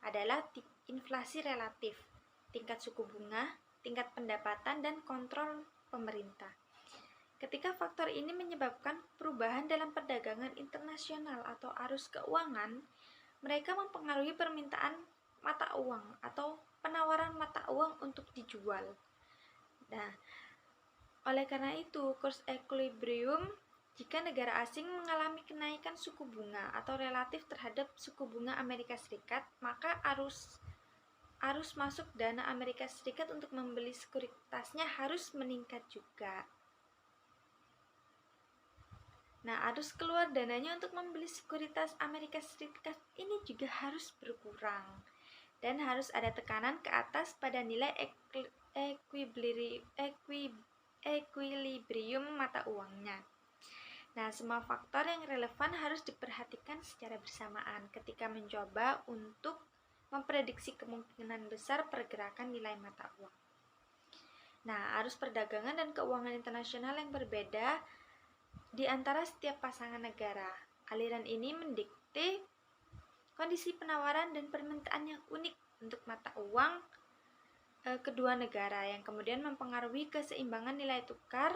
adalah inflasi relatif, tingkat suku bunga, tingkat pendapatan, dan kontrol pemerintah. Ketika faktor ini menyebabkan perubahan dalam perdagangan internasional atau arus keuangan, mereka mempengaruhi permintaan mata uang atau penawaran mata uang untuk dijual. Nah, oleh karena itu, kurs equilibrium jika negara asing mengalami kenaikan suku bunga atau relatif terhadap suku bunga Amerika Serikat, maka arus masuk dana Amerika Serikat untuk membeli sekuritasnya harus meningkat juga. Nah, arus keluar dananya untuk membeli sekuritas Amerika Serikat ini juga harus berkurang. Dan harus ada tekanan ke atas pada nilai equilibrium mata uangnya. Nah, semua faktor yang relevan harus diperhatikan secara bersamaan ketika mencoba untuk memprediksi kemungkinan besar pergerakan nilai mata uang. Nah, arus perdagangan dan keuangan internasional yang berbeda di antara setiap pasangan negara. Aliran ini mendikte kondisi penawaran dan permintaan yang unik untuk mata uang kedua negara yang kemudian mempengaruhi keseimbangan nilai tukar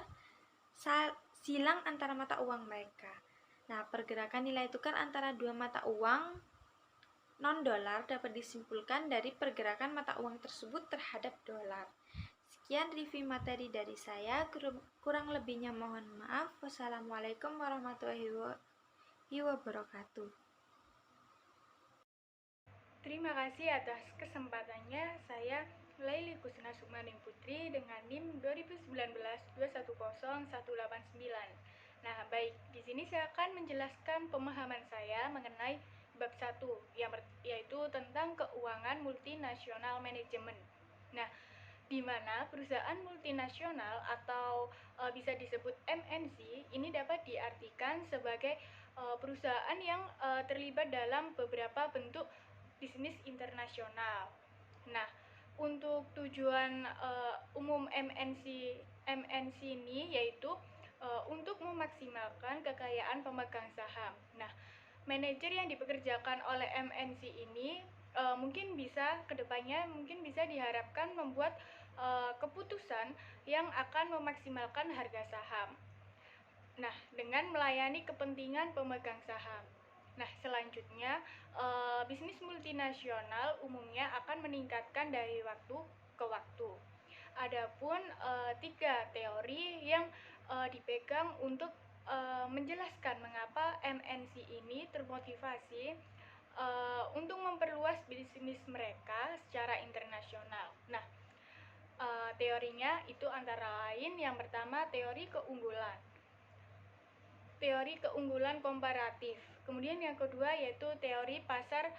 silang antara mata uang mereka. Nah, pergerakan nilai tukar antara dua mata uang non-dolar dapat disimpulkan dari pergerakan mata uang tersebut terhadap dolar. Sekian review materi dari saya, kurang lebihnya mohon maaf. Wassalamualaikum warahmatullahi wabarakatuh. Terima kasih atas kesempatannya. Saya Laili Kusna Sukmaning Putri dengan NIM 2019-210-189. Nah, baik, di sini saya akan menjelaskan pemahaman saya mengenai bab 1, yaitu tentang keuangan multinasional manajemen. Nah, di mana perusahaan multinasional atau bisa disebut MNC ini dapat diartikan sebagai perusahaan yang terlibat dalam beberapa bentuk bisnis internasional. Nah, untuk tujuan umum MNC ini yaitu untuk memaksimalkan kekayaan pemegang saham. Nah, manajer yang dipekerjakan oleh MNC ini mungkin bisa kedepannya mungkin bisa diharapkan membuat keputusan yang akan memaksimalkan harga saham. Nah, dengan melayani kepentingan pemegang saham. Nah, selanjutnya bisnis multinasional umumnya akan meningkatkan dari waktu ke waktu. Adapun 3 teori yang dipegang untuk menjelaskan mengapa MNC ini termotivasi untuk memperluas bisnis mereka secara internasional. Nah, teorinya itu antara lain yang pertama teori keunggulan. Teori keunggulan komparatif. Kemudian yang kedua yaitu teori pasar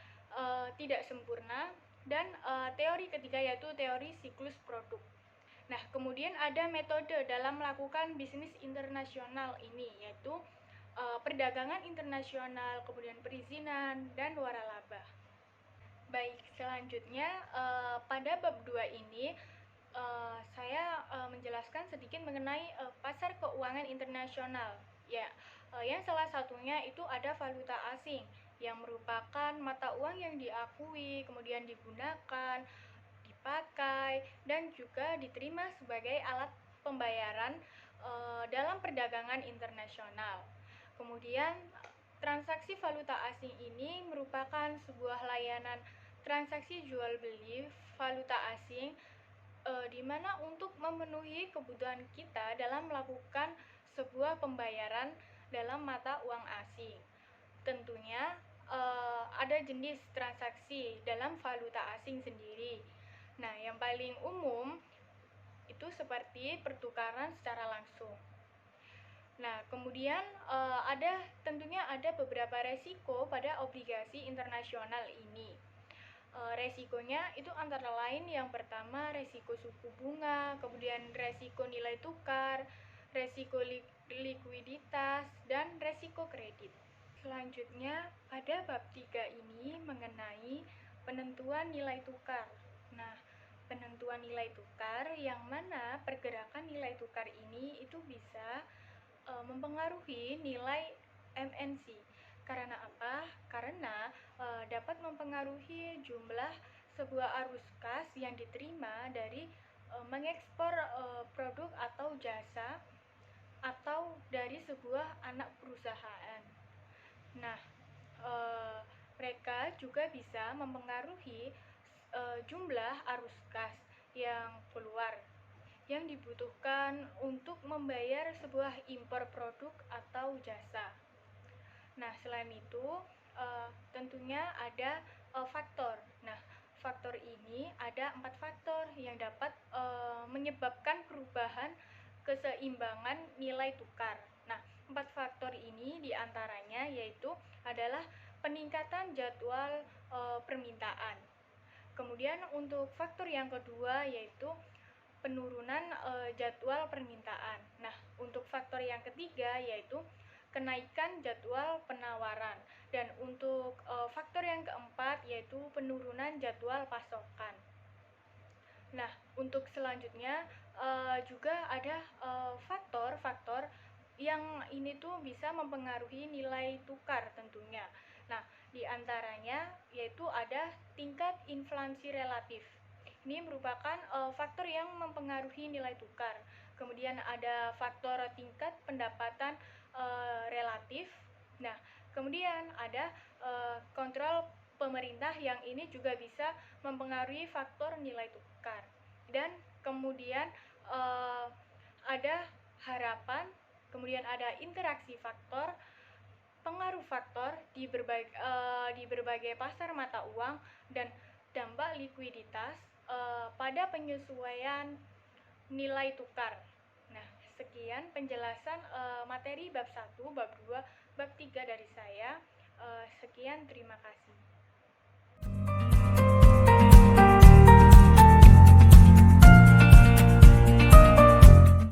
tidak sempurna dan teori ketiga yaitu teori siklus produk. Nah, kemudian ada metode dalam melakukan bisnis internasional ini yaitu perdagangan internasional, kemudian perizinan dan waralaba. Baik, selanjutnya pada bab 2 ini saya menjelaskan sedikit mengenai pasar keuangan internasional. Ya, yang salah satunya itu ada valuta asing yang merupakan mata uang yang diakui, kemudian digunakan, dipakai, dan juga diterima sebagai alat pembayaran dalam perdagangan internasional. Kemudian, transaksi valuta asing ini merupakan sebuah layanan transaksi jual beli valuta asing di mana untuk memenuhi kebutuhan kita dalam melakukan sebuah pembayaran dalam mata uang asing. Tentunya ada jenis transaksi dalam valuta asing sendiri. Nah, yang paling umum itu seperti pertukaran secara langsung. Nah, kemudian tentunya ada beberapa resiko pada obligasi internasional ini. Resikonya itu antara lain yang pertama resiko suku bunga, kemudian resiko nilai tukar, resiko likuiditas, dan resiko kredit. Selanjutnya pada bab 3 ini mengenai penentuan nilai tukar. Nah, penentuan nilai tukar yang mana pergerakan nilai tukar ini itu bisa mempengaruhi nilai MNC. Karena apa? Karena dapat mempengaruhi jumlah sebuah arus kas yang diterima dari mengekspor produk atau jasa atau dari sebuah anak perusahaan. Nah, mereka juga bisa mempengaruhi jumlah arus kas yang keluar yang dibutuhkan untuk membayar sebuah impor produk atau jasa. Nah, selain itu tentunya ada faktor. Nah, faktor ini ada 4 faktor yang dapat menyebabkan perubahan keseimbangan nilai tukar. Nah, 4 faktor ini diantaranya yaitu adalah peningkatan jadwal permintaan. Kemudian untuk faktor yang kedua yaitu penurunan jadwal permintaan. Nah, untuk faktor yang ketiga yaitu kenaikan jadwal penawaran. Dan untuk faktor yang keempat yaitu penurunan jadwal pasokan. Nah, untuk selanjutnya juga ada faktor-faktor yang ini tuh bisa mempengaruhi nilai tukar tentunya. Nah, diantaranya yaitu ada tingkat inflasi relatif. Ini merupakan faktor yang mempengaruhi nilai tukar. Kemudian ada faktor tingkat pendapatan relatif. Nah, kemudian ada kontrol pemerintah yang ini juga bisa mempengaruhi faktor nilai tukar. Dan kemudian ada harapan, kemudian ada interaksi faktor, pengaruh faktor di berbagai pasar mata uang, dan dampak likuiditas pada penyesuaian nilai tukar. Nah, sekian penjelasan materi bab 1, bab 2, bab 3 dari saya. Sekian, terima kasih.